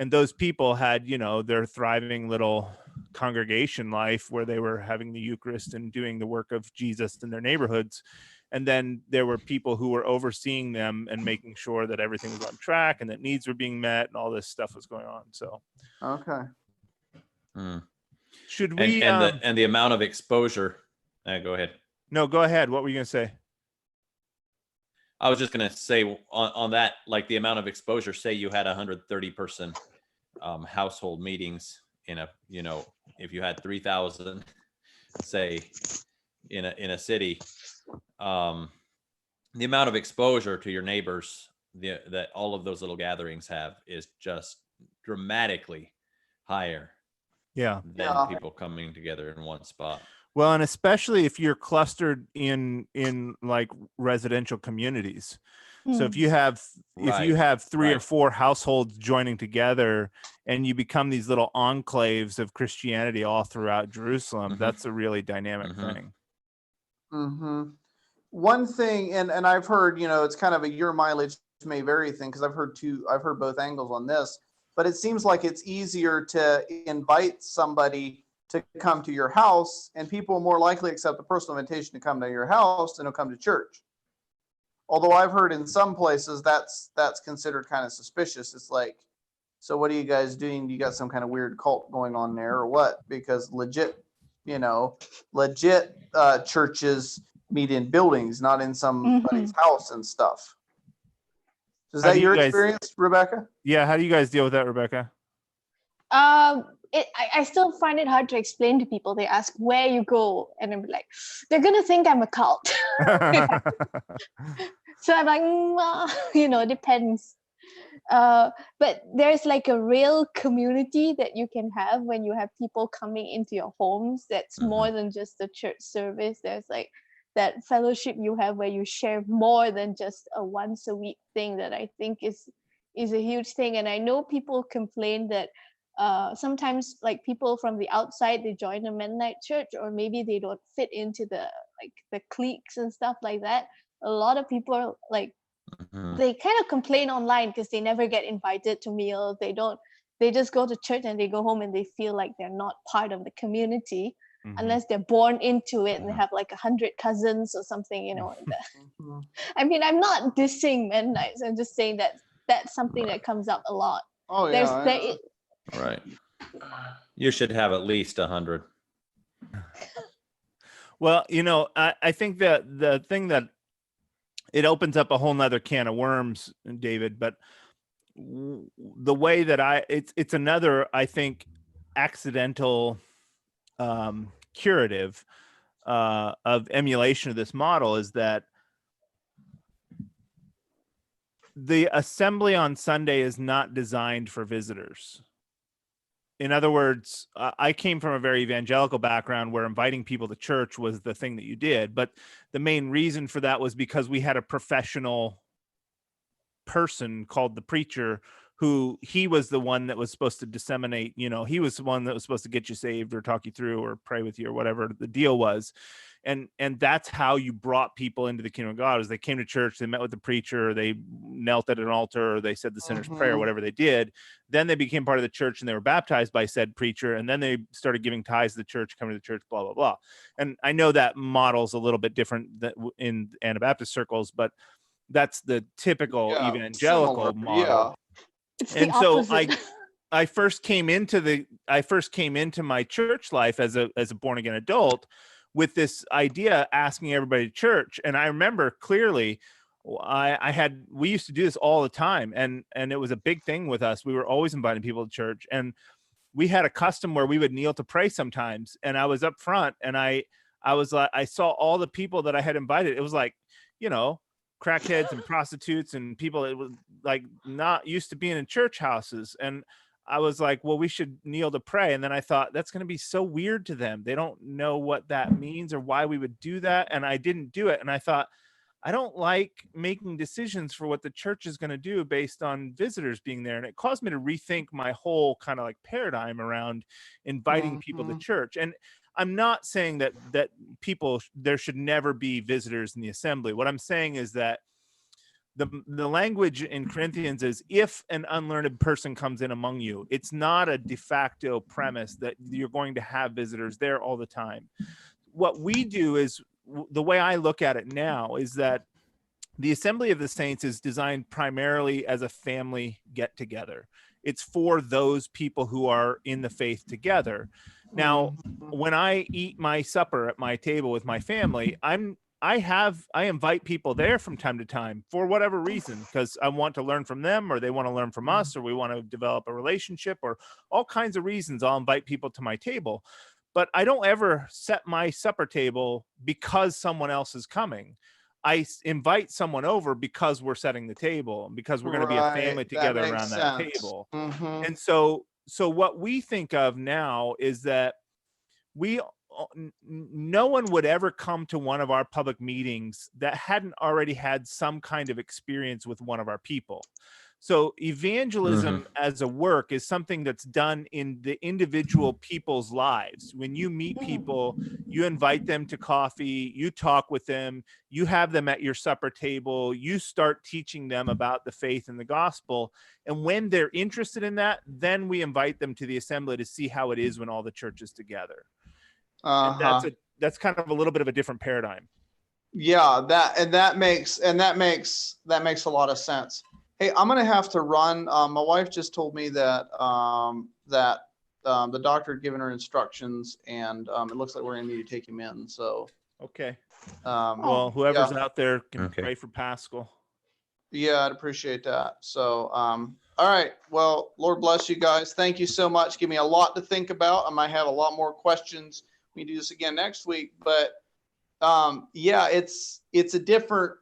And those people had, their thriving little congregation life where they were having the Eucharist and doing the work of Jesus in their neighborhoods. And then there were people who were overseeing them and making sure that everything was on track and that needs were being met and all this stuff was going on. So, okay. Should we and the amount of exposure? Go ahead. No, go ahead. What were you going to say? I was just going to say on that, like the amount of exposure. Say you had 130 person household meetings in a, if you had 3,000, say in a city. The amount of exposure to your neighbors that all of those little gatherings have is just dramatically higher than people coming together in one spot. Well, and especially if you're clustered in like residential communities. So if you have three or four households joining together and you become these little enclaves of Christianity all throughout Jerusalem, that's a really dynamic thing. One thing, and I've heard, it's kind of a your mileage may vary thing, because I've heard both angles on this, but it seems like it's easier to invite somebody to come to your house, and people more likely accept a personal invitation to come to your house than to come to church. Although I've heard in some places that's considered kind of suspicious. It's like, so what are you guys doing? You got some kind of weird cult going on there or what? Because legit churches meet in buildings, not in somebody's house and stuff. Is that your experience, Rebecca? Yeah. How do you guys deal with that, Rebecca? I still find it hard to explain to people. They ask where you go, and I'm like, they're gonna think I'm a cult. So I'm like, depends. But there's like a real community that you can have when you have people coming into your homes. That's more than just the church service. There's like that fellowship you have where you share more than just a once a week thing that I think is is a huge thing. And I know people complain that sometimes like people from the outside, they join a Mennonite church, or maybe they don't fit into the cliques and stuff like that. A lot of people like they kind of complain online because they never get invited to meals. They just go to church and they go home and they feel like they're not part of the community unless they're born into it and they have like 100 cousins or something, you know. I mean, I'm not dissing Mennonites. I'm just saying that that's something that comes up a lot. Oh yeah. Right. You should have at least 100. Well, you know, I think that the thing that it opens up a whole nother can of worms, David, but the way that it's another, I think, accidental curative of emulation of this model is that the assembly on Sunday is not designed for visitors. In other words, I came from a very evangelical background where inviting people to church was the thing that you did. But the main reason for that was because we had a professional person called the preacher, who he was the one that was supposed to disseminate, you know, he was the one that was supposed to get you saved or talk you through or pray with you or whatever the deal was. And that's how you brought people into the kingdom of God, is they came to church, they met with the preacher, they knelt at an altar, or they said the sinner's prayer, whatever they did. Then they became part of the church and they were baptized by said preacher. And then they started giving tithes to the church, coming to the church, blah, blah, blah. And I know that model's a little bit different in Anabaptist circles, but that's the typical evangelical model. And so I first came into my church life as a born again adult with this idea, asking everybody to church. And I remember clearly we used to do this all the time. And it was a big thing with us. We were always inviting people to church, and we had a custom where we would kneel to pray sometimes. And I was up front, and I was like, I saw all the people that I had invited. It was like, you know, crackheads and prostitutes and people that was like not used to being in church houses. And I was like, well, we should kneel to pray. And then I thought, that's going to be so weird to them. They don't know what that means or why we would do that. And I didn't do it. And I thought, I don't like making decisions for what the church is going to do based on visitors being there. And it caused me to rethink my whole kind of like paradigm around inviting people to church. And I'm not saying that there should never be visitors in the assembly. What I'm saying is that the language in Corinthians is, if an unlearned person comes in among you, it's not a de facto premise that you're going to have visitors there all the time. What we do is, the way I look at it now is that the Assembly of the Saints is designed primarily as a family get together. It's for those people who are in the faith together. Now, when I eat my supper at my table with my family, I invite people there from time to time for whatever reason, because I want to learn from them, or they want to learn from us, or we want to develop a relationship, or all kinds of reasons. I'll invite people to my table, but I don't ever set my supper table because someone else is coming. I invite someone over because we're setting the table, because we're going to be a family together around that table. And so what we think of now is that no one would ever come to one of our public meetings that hadn't already had some kind of experience with one of our people. So evangelism as a work is something that's done in the individual people's lives. When you meet people, you invite them to coffee, you talk with them, you have them at your supper table, you start teaching them about the faith and the gospel. And when they're interested in that, then we invite them to the assembly to see how it is when all the church is together. And that's kind of a little bit of a different paradigm. Yeah, that makes a lot of sense. Hey, I'm gonna have to run. My wife just told me that the doctor had given her instructions, and it looks like we're gonna need to take him in. So okay. Well, whoever's out there can Okay. pray for Pascal. Yeah, I'd appreciate that. So, all right. Well, Lord bless you guys. Thank you so much. Give me a lot to think about. I might have a lot more questions. We do this again next week, but yeah, it's a different.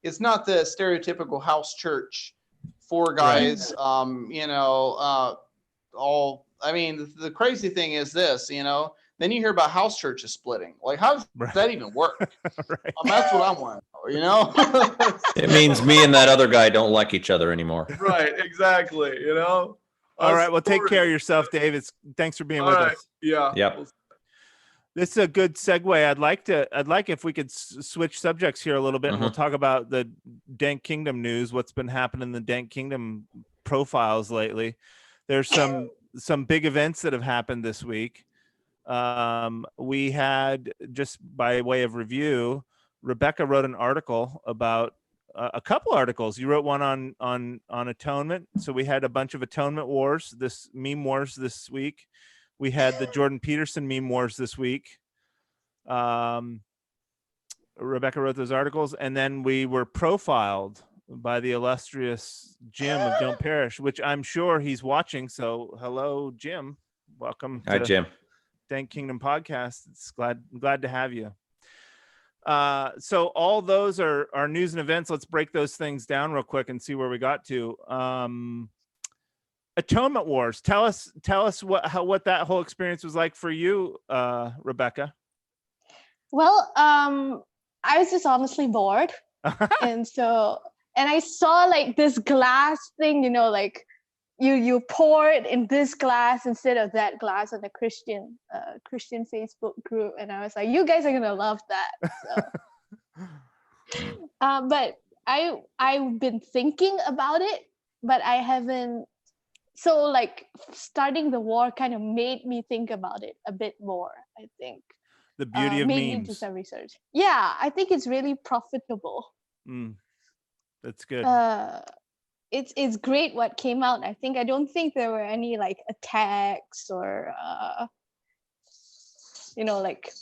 It's not the stereotypical house church, four guys. Right. I mean, the crazy thing is this. Then you hear about house churches splitting. Like, how does that even work? Right. That's what I'm wondering. You know. It means me and that other guy don't like each other anymore. Right. Exactly. You know. All right. Well, take care of yourself, David. Thanks for being with us. Yeah. Yep. This is a good segue. I'd like if we could switch subjects here a little bit, and we'll talk about the Dank Kingdom news. What's been happening in the Dank Kingdom profiles lately? There's some big events that have happened this week. We had, just by way of review, Rebecca wrote an article about a couple articles. You wrote one on atonement. So we had a bunch of atonement wars, meme wars this week. We had the Jordan Peterson meme wars this week. Rebecca wrote those articles, and then we were profiled by the illustrious Jim of Don't Perish, which I'm sure he's watching. So hello, Jim. Welcome. Hi, Jim. Dank Kingdom podcast. It's glad to have you. So all those are news and events. Let's break those things down real quick and see where we got to. Atonement wars. Tell us what that whole experience was like for you, Rebecca. Well, I was just honestly bored. and I saw like this glass thing, you know, like you pour it in this glass instead of that glass on the Christian Facebook group, and I was like, you guys are gonna love that. So. But I've been thinking about it, but I haven't. So like starting the war kind of made me think about it a bit more, I think. The beauty of made me memes. do some research. Yeah, I think it's really profitable. That's good. It's great what came out. I don't think there were any like attacks or like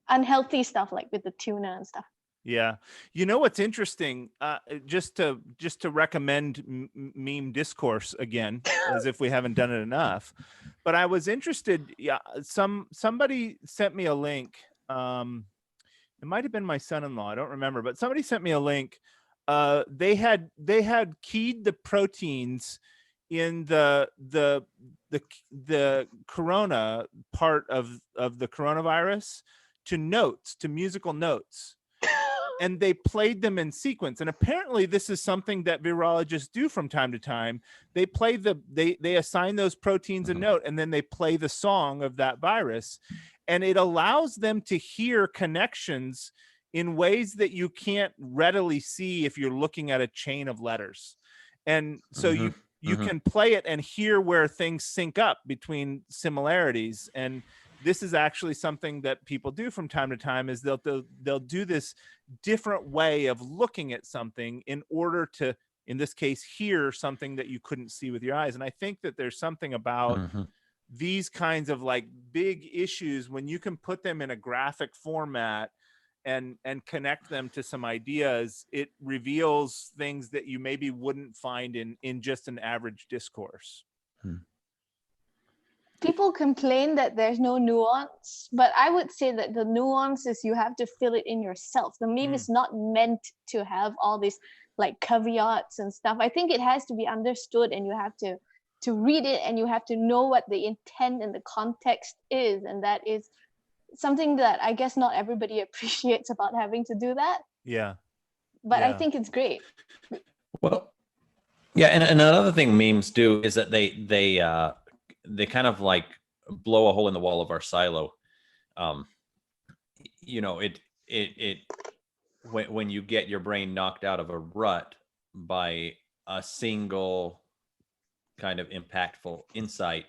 unhealthy stuff like with the tuna and stuff. Yeah. You know what's interesting? Just to recommend meme discourse again, as if we haven't done it enough. But I was interested. Yeah, somebody sent me a link. It might have been my son-in-law. I don't remember, but somebody sent me a link. They had keyed the proteins in the corona part of the coronavirus to musical notes. And they played them in sequence. And apparently this is something that virologists do from time to time. They play they assign those proteins a note, and then they play the song of that virus. And it allows them to hear connections in ways that you can't readily see if you're looking at a chain of letters. And so you can play it and hear where things sync up between similarities. And this is actually something that people do from time to time, is they'll do this different way of looking at something in order to, in this case, hear something that you couldn't see with your eyes. And I think that there's something about these kinds of like big issues when you can put them in a graphic format and connect them to some ideas. It reveals things that you maybe wouldn't find in just an average discourse. People complain that there's no nuance, but I would say that the nuance is you have to feel it in yourself. The meme is not meant to have all these like caveats and stuff. I think it has to be understood, and you have to read it, and you have to know what the intent and the context is. And that is something that I guess not everybody appreciates about having to do that. Yeah. But I think it's great. Well, yeah. And another thing memes do is that they kind of like blow a hole in the wall of our silo. When you get your brain knocked out of a rut by a single kind of impactful insight,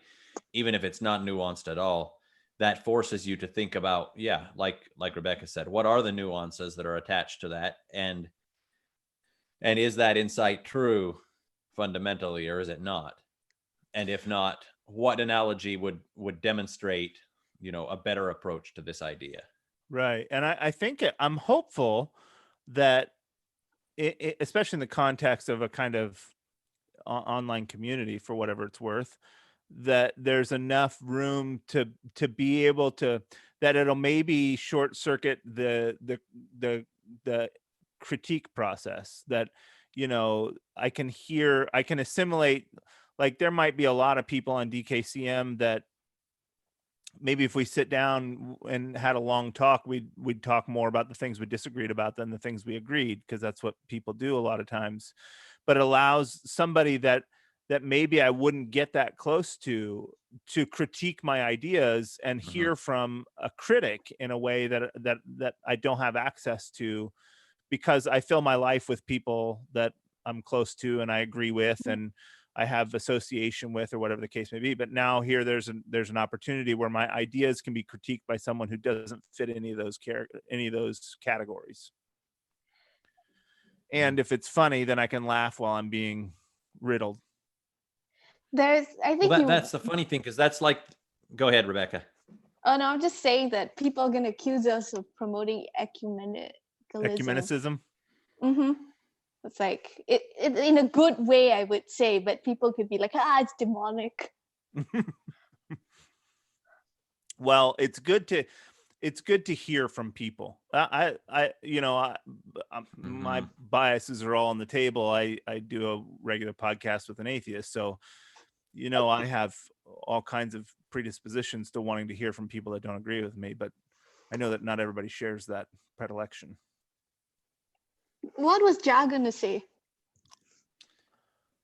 even if it's not nuanced at all, that forces you to think about, like Rebecca said, what are the nuances that are attached to that? And is that insight true fundamentally, or is it not? And if not, what analogy would demonstrate, a better approach to this idea? Right. And I think I'm hopeful that especially in the context of a kind of online community, for whatever it's worth, that there's enough room to be able to, that it'll maybe short circuit the critique process, that, I can assimilate. Like there might be a lot of people on DKCM that maybe if we sit down and had a long talk, we'd talk more about the things we disagreed about than the things we agreed, because that's what people do a lot of times. But it allows somebody that maybe I wouldn't get that close to critique my ideas and hear from a critic in a way that I don't have access to, because I fill my life with people that I'm close to and I agree with and I have association with, or whatever the case may be. But now here there's an opportunity where my ideas can be critiqued by someone who doesn't fit any of those categories. And if it's funny, then I can laugh while I'm being riddled. I think that's the funny thing, because that's like, go ahead, Rebecca. Oh no, I'm just saying that people are gonna accuse us of promoting ecumenicism. It's like it in a good way, I would say, but people could be like, it's demonic. Well, it's good to hear from people. My biases are all on the table. I do a regular podcast with an atheist, so I have all kinds of predispositions to wanting to hear from people that don't agree with me, but I know that not everybody shares that predilection. What was Ja gonna say?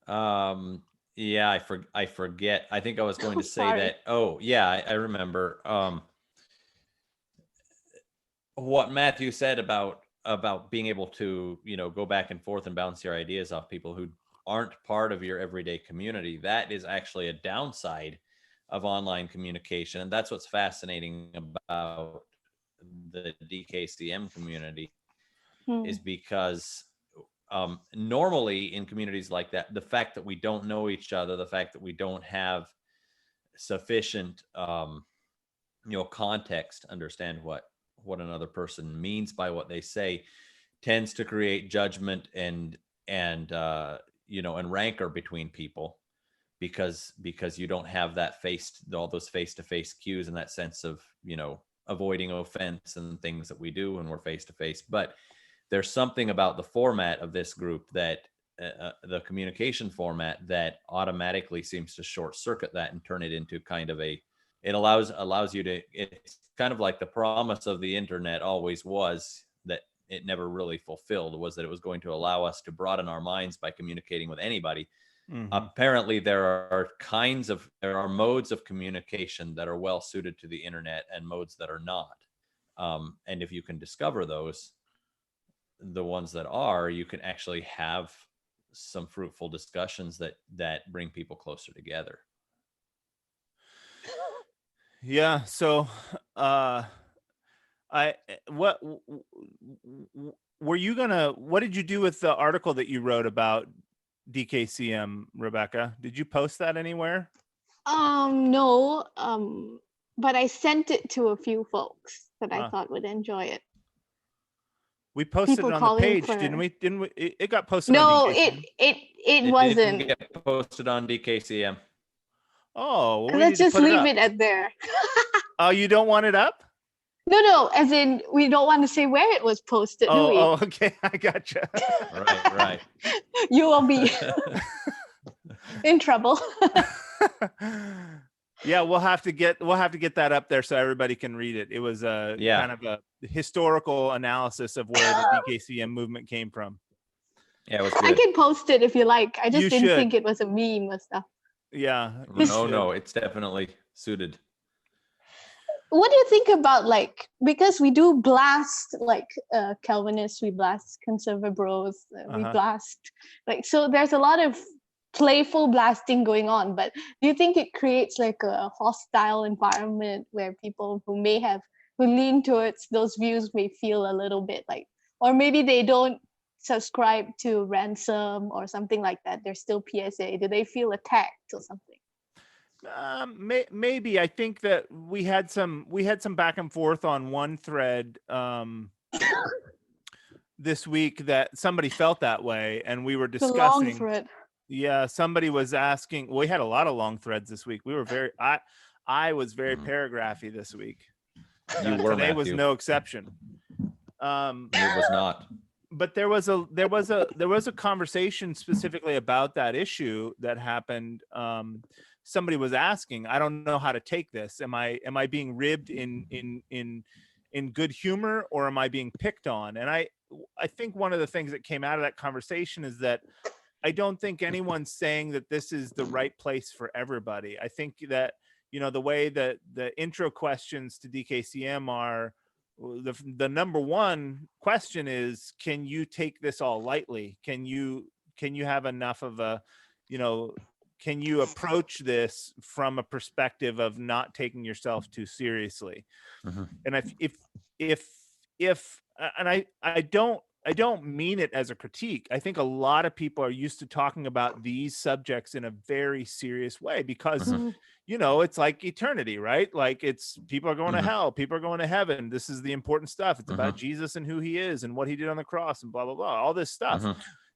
Yeah, I forget. I think I was going to say that. Oh, yeah, I remember. What Matthew said about being able to, go back and forth and bounce your ideas off people who aren't part of your everyday community. That is actually a downside of online communication, and that's what's fascinating about the DKCM community. Is because normally in communities like that, the fact that we don't know each other, the fact that we don't have sufficient context to understand what another person means by what they say, tends to create judgment and rancor between people, because you don't have that all those face-to-face cues and that sense of avoiding offense and things that we do when we're face-to-face. But there's something about the format of this group, that the communication format, that automatically seems to short circuit that and turn it into kind of it allows you to, it's kind of like the promise of the internet always was, that it never really fulfilled, was that it was going to allow us to broaden our minds by communicating with anybody. Apparently there are modes of communication that are well suited to the internet and modes that are not. And if you can discover those, the ones that are, you can actually have some fruitful discussions that bring people closer together. Yeah. So, what did you do with the article that you wrote about DKCM, Rebecca? Did you post that anywhere? No. But I sent it to a few folks that I thought would enjoy it. We posted it on the page, didn't we? It got posted on DKCM. No, it wasn't. Didn't get posted on DKCM. Oh, well, let's just leave it at there. Oh, you don't want it up? No, as in we don't want to say where it was posted, do we? Oh, okay, I gotcha. Right. You will be in trouble. Yeah, we'll have to get that up there so everybody can read it. It was kind of a historical analysis of where the DKCM movement came from. Yeah, it was good. I can post it if you like. I just didn't think it was a meme or stuff. Yeah. No, it's definitely suited. What do you think about, because we do blast Calvinists, we blast conservative bros, we blast so there's a lot of playful blasting going on, but do you think it creates a hostile environment where people who lean towards those views may feel a little bit or maybe they don't subscribe to ransom or something like that, they're still PSA, do they feel attacked or something? Maybe. I think that we had some back and forth on one thread this week that somebody felt that way, and we were discussing. The long thread. Yeah, somebody was asking. We had a lot of long threads this week. We were I was very paragraphy this week. You were, today Matthew. Was no exception. It was not. But there was a conversation specifically about that issue that happened. somebody was asking, I don't know how to take this. Am I being ribbed in good humor, or am I being picked on? And I think one of the things that came out of that conversation is that I don't think anyone's saying that this is the right place for everybody. I think that, the way that the intro questions to DKCM are, the number one question is, can you take this all lightly? Can you have enough of a, can you approach this from a perspective of not taking yourself too seriously? And if and I don't mean it as a critique. I think a lot of people are used to talking about these subjects in a very serious way because, it's like eternity, right? Like, it's people are going to hell, people are going to heaven. This is the important stuff. It's about Jesus and who he is and what he did on the cross and blah, blah, blah, all this stuff.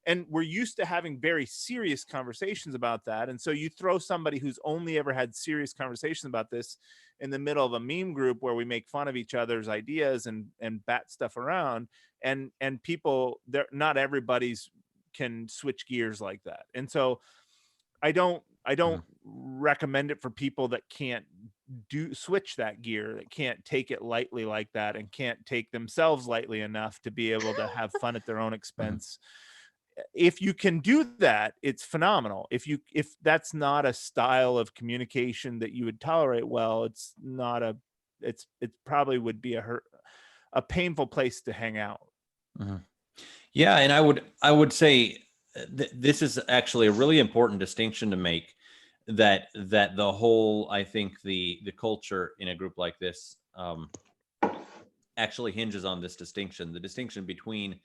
And we're used to having very serious conversations about that. And so you throw somebody who's only ever had serious conversations about this in the middle of a meme group where we make fun of each other's ideas and bat stuff around, and people, not everybody's can switch gears like that. And so I don't recommend it for people that can't switch that gear, that can't take it lightly like that, and can't take themselves lightly enough to be able to have fun at their own expense. If you can do that, it's phenomenal. If that's not a style of communication that you would tolerate, well, it probably would be a painful place to hang out. Yeah, and I would say this is actually a really important distinction to make, that the whole, I think the culture in a group like this actually hinges on this distinction, the distinction between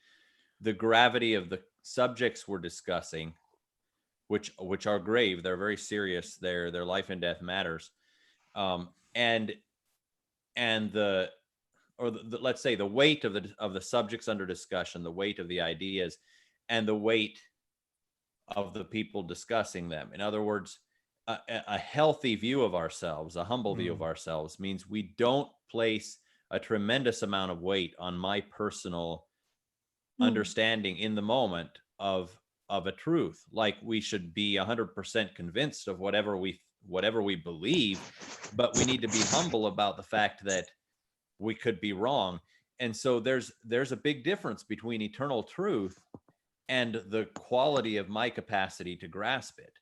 the gravity of the subjects we're discussing, which are grave, they're very serious, their life and death matters, and let's say the weight of the subjects under discussion, the weight of the ideas, and the weight of the people discussing them. In other words, a healthy view of ourselves, a humble view of ourselves, means we don't place a tremendous amount of weight on my personal understanding in the moment of a truth. Like, we should be 100% convinced of whatever we believe, but we need to be humble about the fact that we could be wrong. And so there's a big difference between eternal truth and the quality of my capacity to grasp it.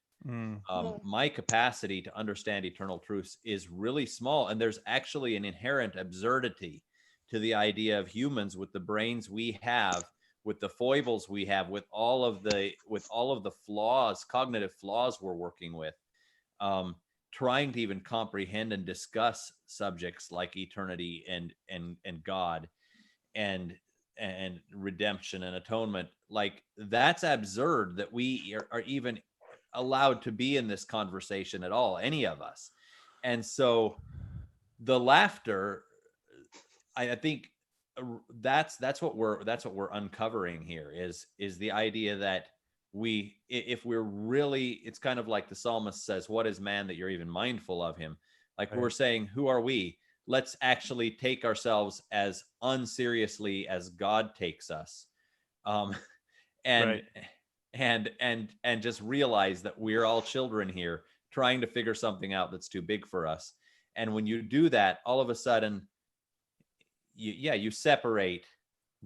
My capacity to understand eternal truths is really small, and there's actually an inherent absurdity to the idea of humans with the brains we have, with the foibles we have, with all of the flaws, cognitive flaws we're working with, trying to even comprehend and discuss subjects like eternity and God and redemption and atonement. Like, that's absurd that we are even allowed to be in this conversation at all, any of us. And so the laughter, I think that's what we're uncovering here is the idea that if we're really, it's kind of like the psalmist says, what is man that you're even mindful of him? Like, we're saying, who are we? Let's actually take ourselves as unseriously as God takes us. And just realize that we're all children here trying to figure something out that's too big for us. And when you do that, all of a sudden, you separate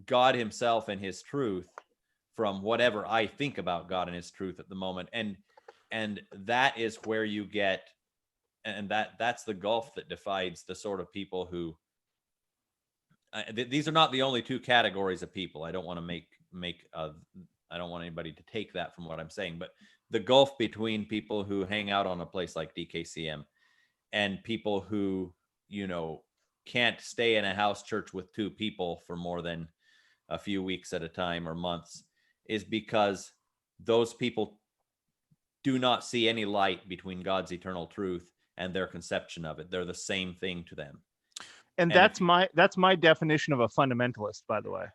God himself and his truth from whatever I think about God and his truth at the moment. And that is where you get, and that's the gulf that divides the sort of people who, these are not the only two categories of people. I don't want to I don't want anybody to take that from what I'm saying, but the gulf between people who hang out on a place like DKCM and people who, can't stay in a house church with two people for more than a few weeks at a time or months, is because those people do not see any light between God's eternal truth and their conception of it. They're the same thing to them. And that's my definition of a fundamentalist, by the way.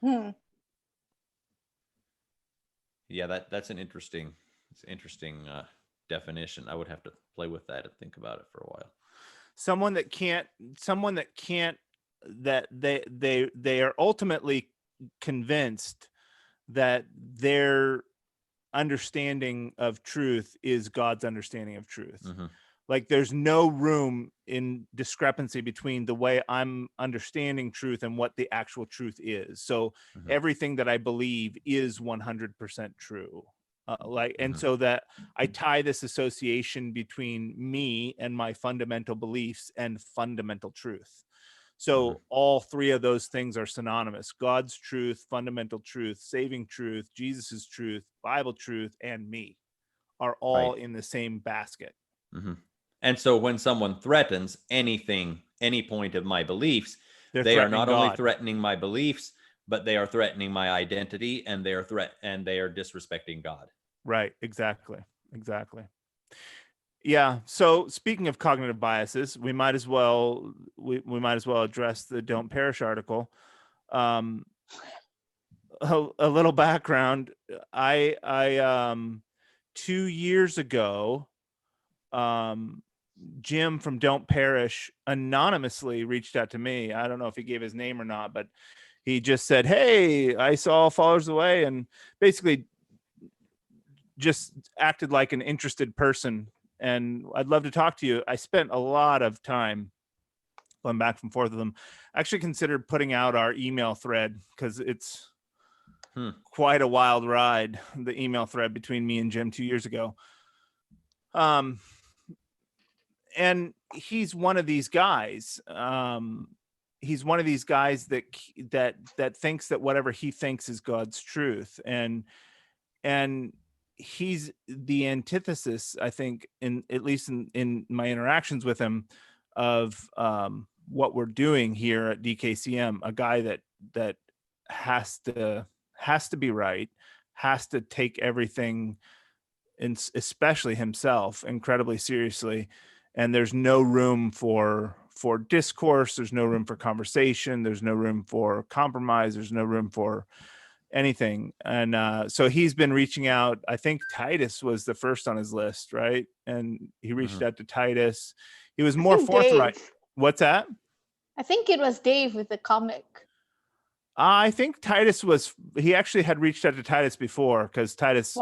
Yeah, that's an interesting definition. I would have to play with that and think about it for a while. Someone that they are ultimately convinced that their understanding of truth is God's understanding of truth. Like there's no room in discrepancy between the way I'm understanding truth and what the actual truth is. So everything that I believe is 100% true. And so that I tie this association between me and my fundamental beliefs and fundamental truth. So all three of those things are synonymous: God's truth, fundamental truth, saving truth, Jesus's truth, Bible truth, and me are all in the same basket. And so when someone threatens anything, any point of my beliefs, they are not only God. threatening my beliefs, but they are threatening my identity, and they are disrespecting God. Right. Exactly. Yeah. So speaking of cognitive biases, we might as well address the Don't Perish article. A little background. I 2 years ago, Jim from Don't Perish anonymously reached out to me. I don't know if he gave his name or not, but he just said, "Hey, I saw Followers of the Way," and basically just acted like an interested person. And I'd love to talk to you. I spent a lot of time going back and forth with them. I actually considered putting out our email thread because it's quite a wild ride, the email thread between me and Jim 2 years ago. And he's one of these guys. He's one of these guys that thinks that whatever he thinks is God's truth. And he's the antithesis, I think, at least in my interactions with him, of what we're doing here at DKCM. A guy that has to be right, has to take everything, and especially himself, incredibly seriously. And there's no room for discourse. There's no room for conversation. There's no room for compromise. There's no room for anything. And so he's been reaching out. I think Titus was the first on his list, right? And he reached out to Titus. He was more forthright. Dave. What's that? I think it was Dave with the comic. I think Titus he actually had reached out to Titus before, because Titus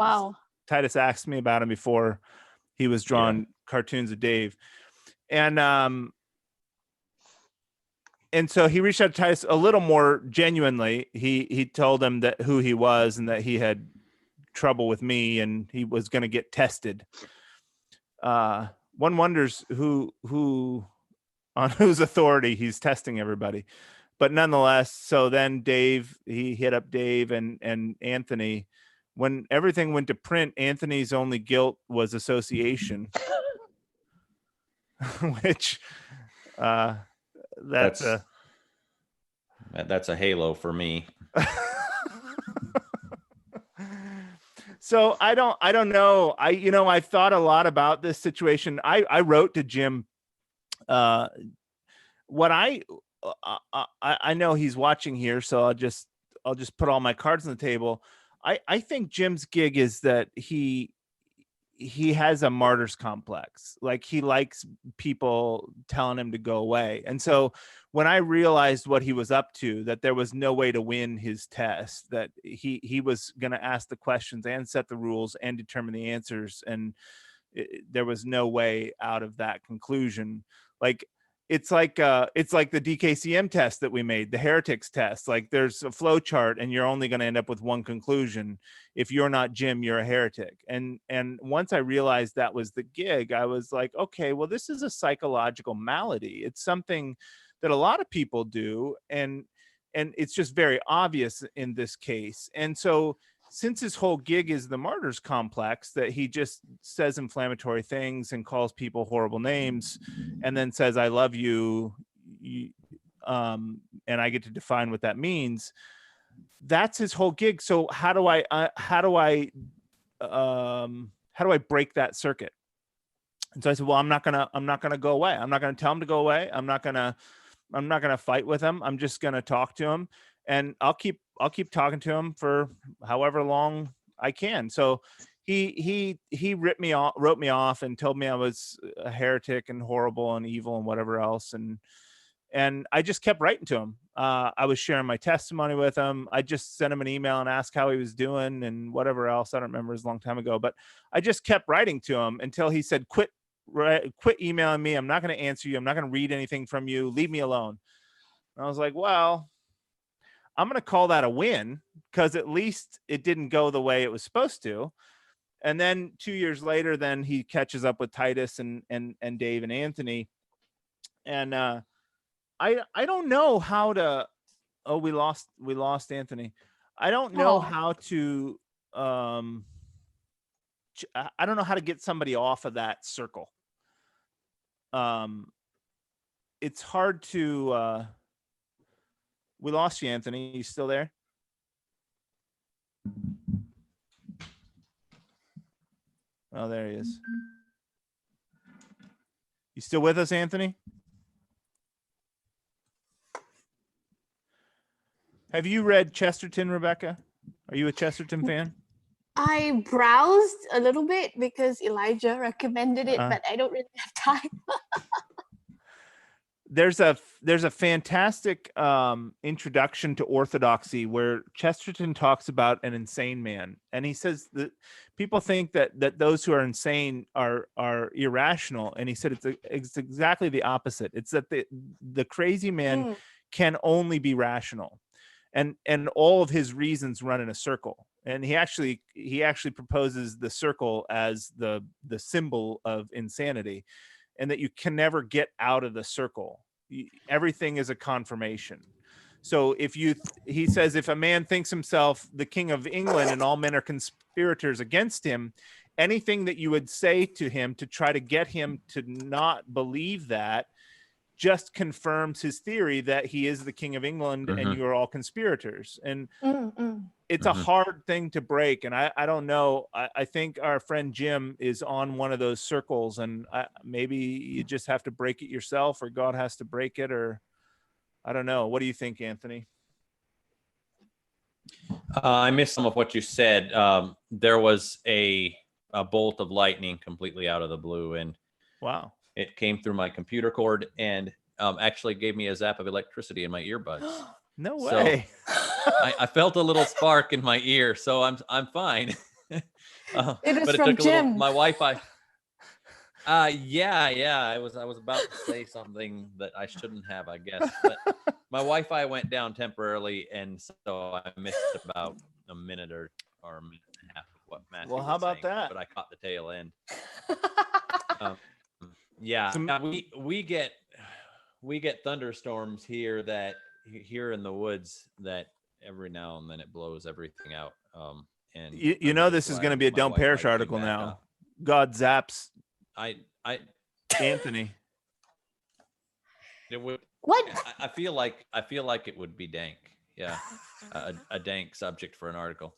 asked me about him before he was drawing cartoons of Dave. And so he reached out to Titus a little more genuinely. He told him that who he was and that he had trouble with me and he was going to get tested. One wonders who on whose authority he's testing everybody. But nonetheless, so then he hit up Dave and Anthony. When everything went to print, Anthony's only guilt was association, which that's a halo for me. So I don't know. I've thought a lot about this situation. I wrote to Jim. What I know he's watching here, so I'll just put all my cards on the table. I think Jim's gig is that he has a martyr's complex. Like, he likes people telling him to go away. And so when I realized what he was up to, that there was no way to win his test, that he was going to ask the questions and set the rules and determine the answers, and there was no way out of that conclusion. Like, it's like the DKCM test that we made, the heretics test. Like, there's a flow chart and you're only going to end up with one conclusion. If you're not Jim, you're a heretic. And once I realized that was the gig, I was like, okay, well, this is a psychological malady. It's something that a lot of people do. And it's just very obvious in this case. And so since his whole gig is the martyr's complex, that he just says inflammatory things and calls people horrible names and then says, I love you, and I get to define what that means. That's his whole gig. So how do I break that circuit? And so I said, well, I'm not gonna go away. I'm not gonna tell him to go away. I'm not gonna fight with him. I'm just gonna talk to him, and I'll keep talking to him for however long I can. So he wrote me off and told me I was a heretic and horrible and evil and whatever else. And I just kept writing to him. I was sharing my testimony with him. I just sent him an email and asked how he was doing and whatever else. I don't remember, it was a long time ago, but I just kept writing to him until he said, quit quit emailing me. I'm not going to answer you. I'm not going to read anything from you. Leave me alone. And I was like, well, I'm going to call that a win, because at least it didn't go the way it was supposed to. And then 2 years later, then he catches up with Titus and Dave and Anthony. And I don't know how to. Oh, we lost Anthony. I don't know how to. I don't know how to get somebody off of that circle. It's hard to. We lost you, Anthony. You still there? Oh, there he is. You still with us, Anthony? Have you read Chesterton, Rebecca? Are you a Chesterton fan? I browsed a little bit because Elijah recommended it, but I don't really have time. There's a fantastic introduction to orthodoxy where Chesterton talks about an insane man, and he says that people think that those who are insane are irrational, and he said it's exactly the opposite. It's that the crazy man can only be rational, and all of his reasons run in a circle. And he actually proposes the circle as the symbol of insanity, and that you can never get out of the circle. Everything is a confirmation. So he says, if a man thinks himself the king of England and all men are conspirators against him, anything that you would say to him to try to get him to not believe that just confirms his theory that he is the king of England and you are all conspirators. And it's a hard thing to break. And I don't know. I think our friend Jim is on one of those circles, and maybe you just have to break it yourself, or God has to break it, or I don't know. What do you think, Anthony? I missed some of what you said. There was a bolt of lightning completely out of the blue, and wow. It came through my computer cord and actually gave me a zap of electricity in my earbuds. No way. So I felt a little spark in my ear, so I'm fine. It but was it from took Jim. my Wi-Fi. Yeah. I was about to say something that I shouldn't have, I guess. But my Wi-Fi went down temporarily, and so I missed about a minute or a minute and a half of what Matthew Well, how was about saying, that? but I caught the tail end. Yeah, we get thunderstorms here in the woods that every now and then it blows everything out. And you know this is going to be a Don't Perish article now. God zaps Anthony. It would. What? I feel like it would be dank. Yeah, a dank subject for an article.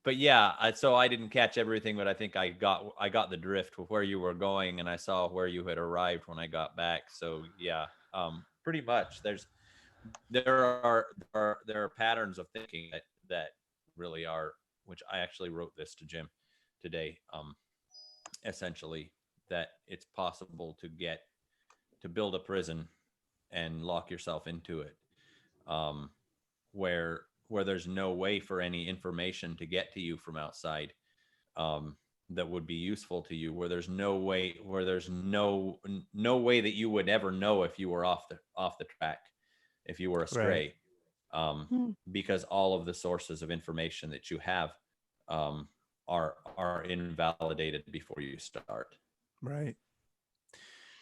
But yeah, so I didn't catch everything, but I think I got the drift with where you were going, and I saw where you had arrived when I got back. So yeah, pretty much there are patterns of thinking that really are, which I actually wrote this to Jim today. Essentially, that it's possible to build a prison and lock yourself into it, where there's no way for any information to get to you from outside that would be useful to you, where there's no way that you would ever know if you were off the track, if you were astray, because all of the sources of information that you have are invalidated before you start. Right.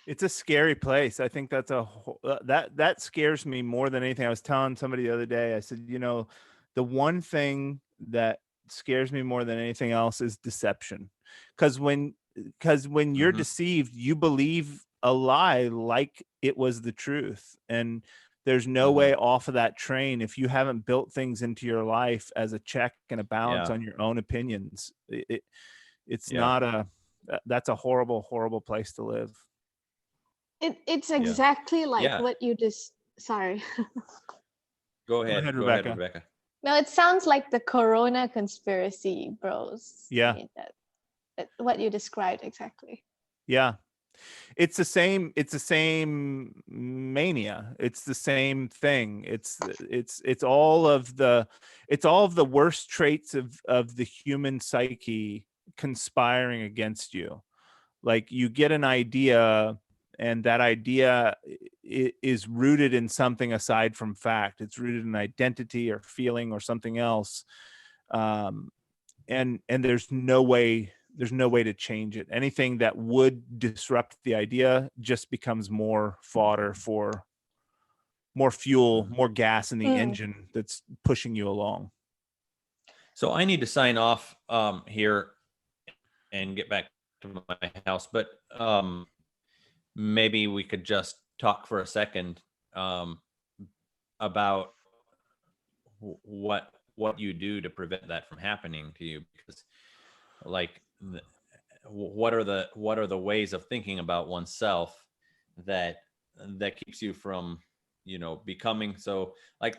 It's a scary place. I think that's that scares me more than anything. I was telling somebody the other day, I said, the one thing that scares me more than anything else is deception. Because when you're deceived, you believe a lie like it was the truth. And there's no way off of that train if you haven't built things into your life as a check and a balance on your own opinions. It's not that's a horrible, horrible place to live. It's exactly like what you just. Sorry. Go ahead, Rebecca. No, it sounds like the Corona conspiracy, bros. Yeah. I mean, that what you described exactly. Yeah. It's the same mania. It's the same thing. It's all of the worst traits of the human psyche conspiring against you. Like you get an idea, and that idea is rooted in something aside from fact. It's rooted in identity or feeling or something else. And there's no way to change it. Anything that would disrupt the idea just becomes more fodder for more fuel, more gas in the engine that's pushing you along. So I need to sign off here and get back to my house, but maybe we could just talk for a second about what you do to prevent that from happening to you, because like what are the ways of thinking about oneself that keeps you from becoming so like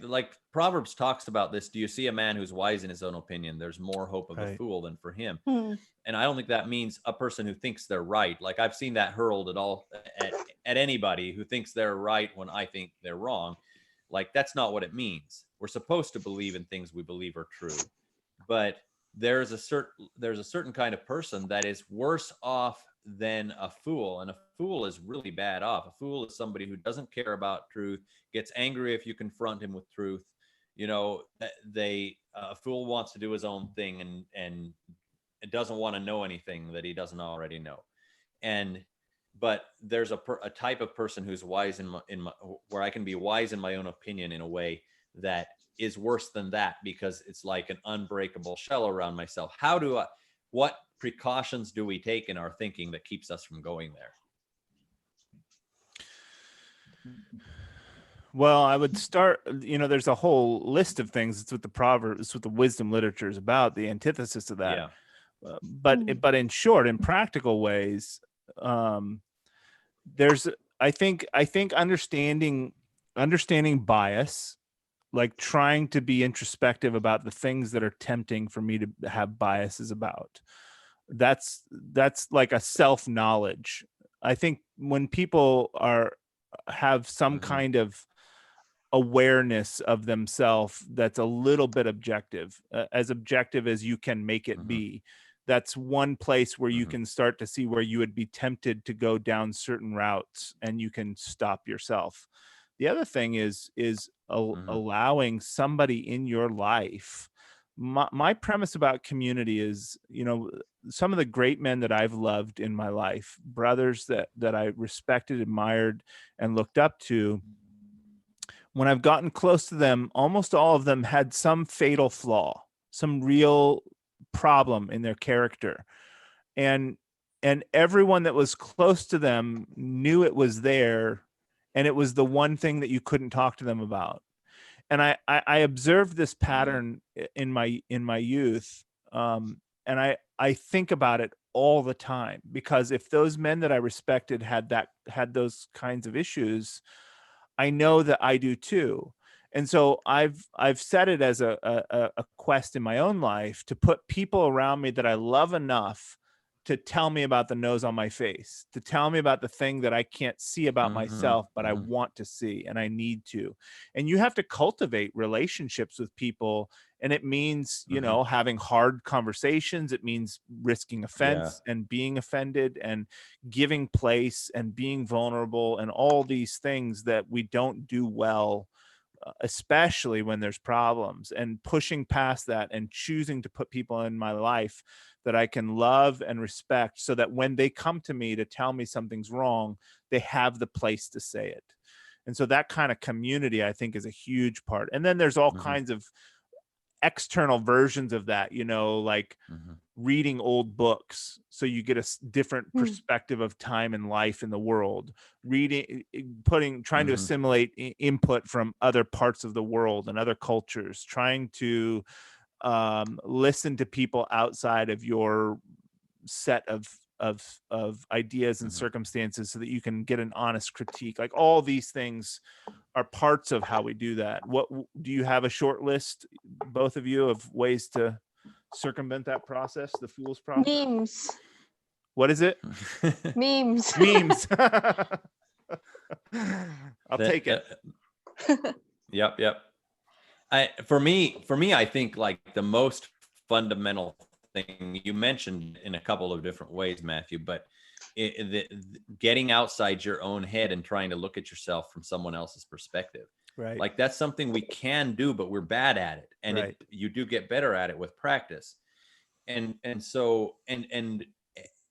Proverbs talks about this. Do you see a man who's wise in his own opinion? There's more hope of a fool than for him. And I don't think that means a person who thinks they're right. Like I've seen that hurled at anybody who thinks they're right when I think they're wrong. Like that's not what it means. We're supposed to believe in things we believe are true, but there's a certain kind of person that is worse off than a fool, and a fool is really bad off. A fool is somebody who doesn't care about truth, gets angry if you confront him with truth. A fool wants to do his own thing and it doesn't want to know anything that he doesn't already know. But there's a type of person who's wise in my where I can be wise in my own opinion in a way that is worse than that, because it's like an unbreakable shell around myself. What precautions do we take in our thinking that keeps us from going there? Well, I would start, there's a whole list of things. It's what the Proverbs, it's what the wisdom literature is about, the antithesis of that. Yeah. But in short, in practical ways, there's, I think understanding bias, like trying to be introspective about the things that are tempting for me to have biases about. That's like a self-knowledge. I think when people have some kind of awareness of themselves that's a little bit objective, as objective as you can make it be, that's one place where you can start to see where you would be tempted to go down certain routes, and you can stop yourself. The other thing is allowing somebody in your life. My premise about community is, some of the great men that I've loved in my life, brothers that I respected, admired, and looked up to, when I've gotten close to them, almost all of them had some fatal flaw, some real problem in their character. And everyone that was close to them knew it was there, and it was the one thing that you couldn't talk to them about. And I observed this pattern in my youth, and I think about it all the time, because if those men that I respected had those kinds of issues, I know that I do too. And so I've set it as a quest in my own life to put people around me that I love enough to tell me about the nose on my face, to tell me about the thing that I can't see about myself, but I want to see, and I need to. And you have to cultivate relationships with people. And it means, having hard conversations. It means risking offense and being offended, and giving place and being vulnerable, and all these things that we don't do well, especially when there's problems, and pushing past that and choosing to put people in my life that I can love and respect, so that when they come to me to tell me something's wrong, they have the place to say it. And so that kind of community, I think, is a huge part. And then there's all kinds of external versions of that, like reading old books, so you get a different perspective of time and life in the world, trying to assimilate input from other parts of the world and other cultures, trying to listen to people outside of your set of ideas and circumstances, so that you can get an honest critique. Like all these things are parts of how we do that. What do you have a short list, both of you, of ways to circumvent that process, the fool's process? Memes. What is it? Memes. Memes. I'll take it. Yep. For me, I think like the most fundamental thing you mentioned in a couple of different ways, Matthew, but getting outside your own head and trying to look at yourself from someone else's perspective. Right. Like that's something we can do, but we're bad at it. And Right. you do get better at it with practice. And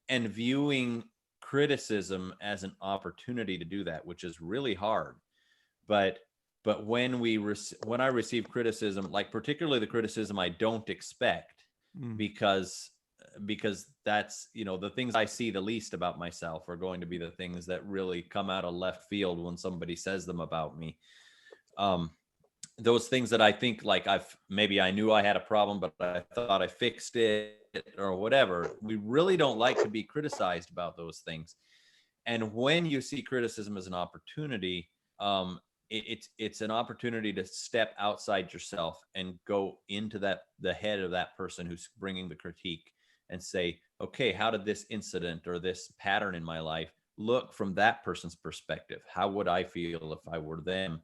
viewing criticism as an opportunity to do that, which is really hard. But when I receive criticism, like particularly the criticism I don't expect, because that's, the things I see the least about myself are going to be the things that really come out of left field when somebody says them about me. Those things that I think like I knew I had a problem, but I thought I fixed it or whatever. We really don't like to be criticized about those things. And when you see criticism as an opportunity, it's an opportunity to step outside yourself and go into the head of that person who's bringing the critique and say, okay, how did this incident or this pattern in my life look from that person's perspective? How would I feel if I were them?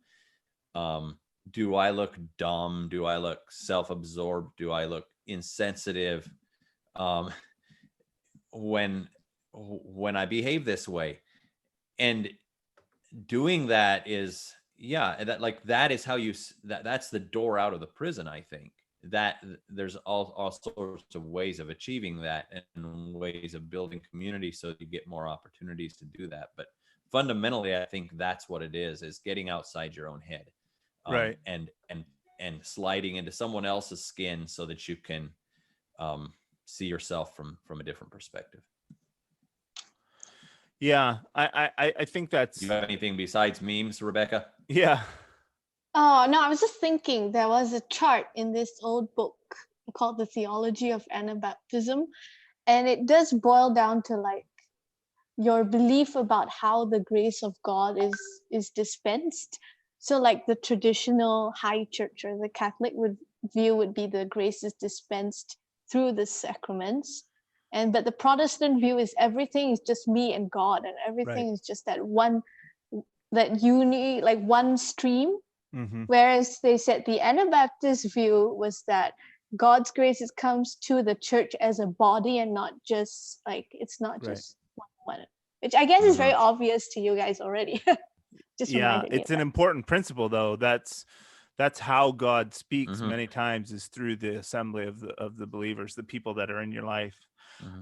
Do I look dumb? Do I look self-absorbed? Do I look insensitive when I behave this way? And doing that is, that is how that's the door out of the prison. I think that there's all sorts of ways of achieving that and ways of building community so that you get more opportunities to do that. But fundamentally, I think that's what it is getting outside your own head. Right. And sliding into someone else's skin so that you can see yourself from a different perspective. Yeah, I think that's. Do you have anything besides memes, Rebecca? Yeah. Oh, no, I was just thinking there was a chart in this old book called The Theology of Anabaptism. And it does boil down to like your belief about how the grace of God is dispensed. So like the traditional high church or the Catholic view would be the grace is dispensed through the sacraments. But the Protestant view is everything is just me and God, and everything is just that one stream. Mm-hmm. Whereas they said the Anabaptist view was that God's grace comes to the church as a body and not just like, it's not just one, which I guess is very obvious to you guys already. It's an important principle though. That's how God speaks many times, is through the assembly of the believers, the people that are in your life.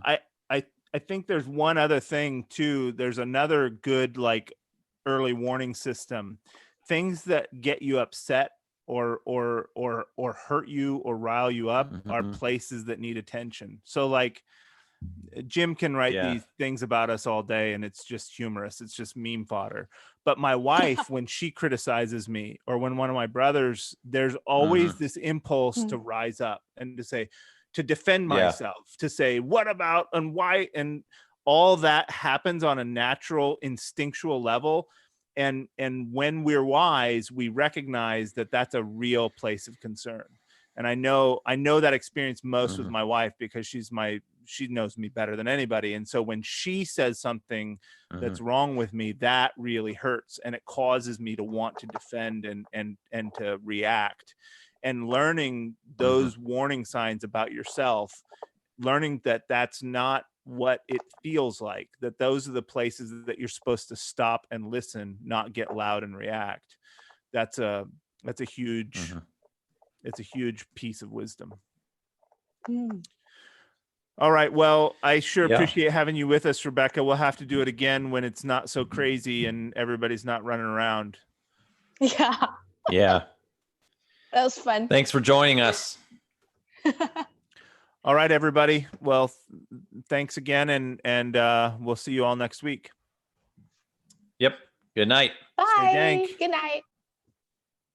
I think there's one other thing too. There's another good like early warning system. Things that get you upset or hurt you or rile you up are places that need attention. So like Jim can write these things about us all day and it's just humorous. It's just meme fodder. But my wife, when she criticizes me or when one of my brothers, there's always this impulse to rise up and to say, to defend myself, to say, what about and why? And all that happens on a natural, instinctual level. And when we're wise, we recognize that that's a real place of concern. And I know that experience most with my wife, because she knows me better than anybody. And so when she says something that's wrong with me, that really hurts. And it causes me to want to defend and to react. And learning those warning signs about yourself, learning that that's not what it feels like, that those are the places that you're supposed to stop and listen, not get loud and react. That's a huge, it's a huge piece of wisdom. All right. Well, I sure appreciate having you with us, Rebecca. We'll have to do it again when it's not so crazy and everybody's not running around. Yeah. Yeah. That was fun. Thanks for joining us. All right, everybody. Well, thanks again, and we'll see you all next week. Yep. Good night. Bye. Stay dank. Good night.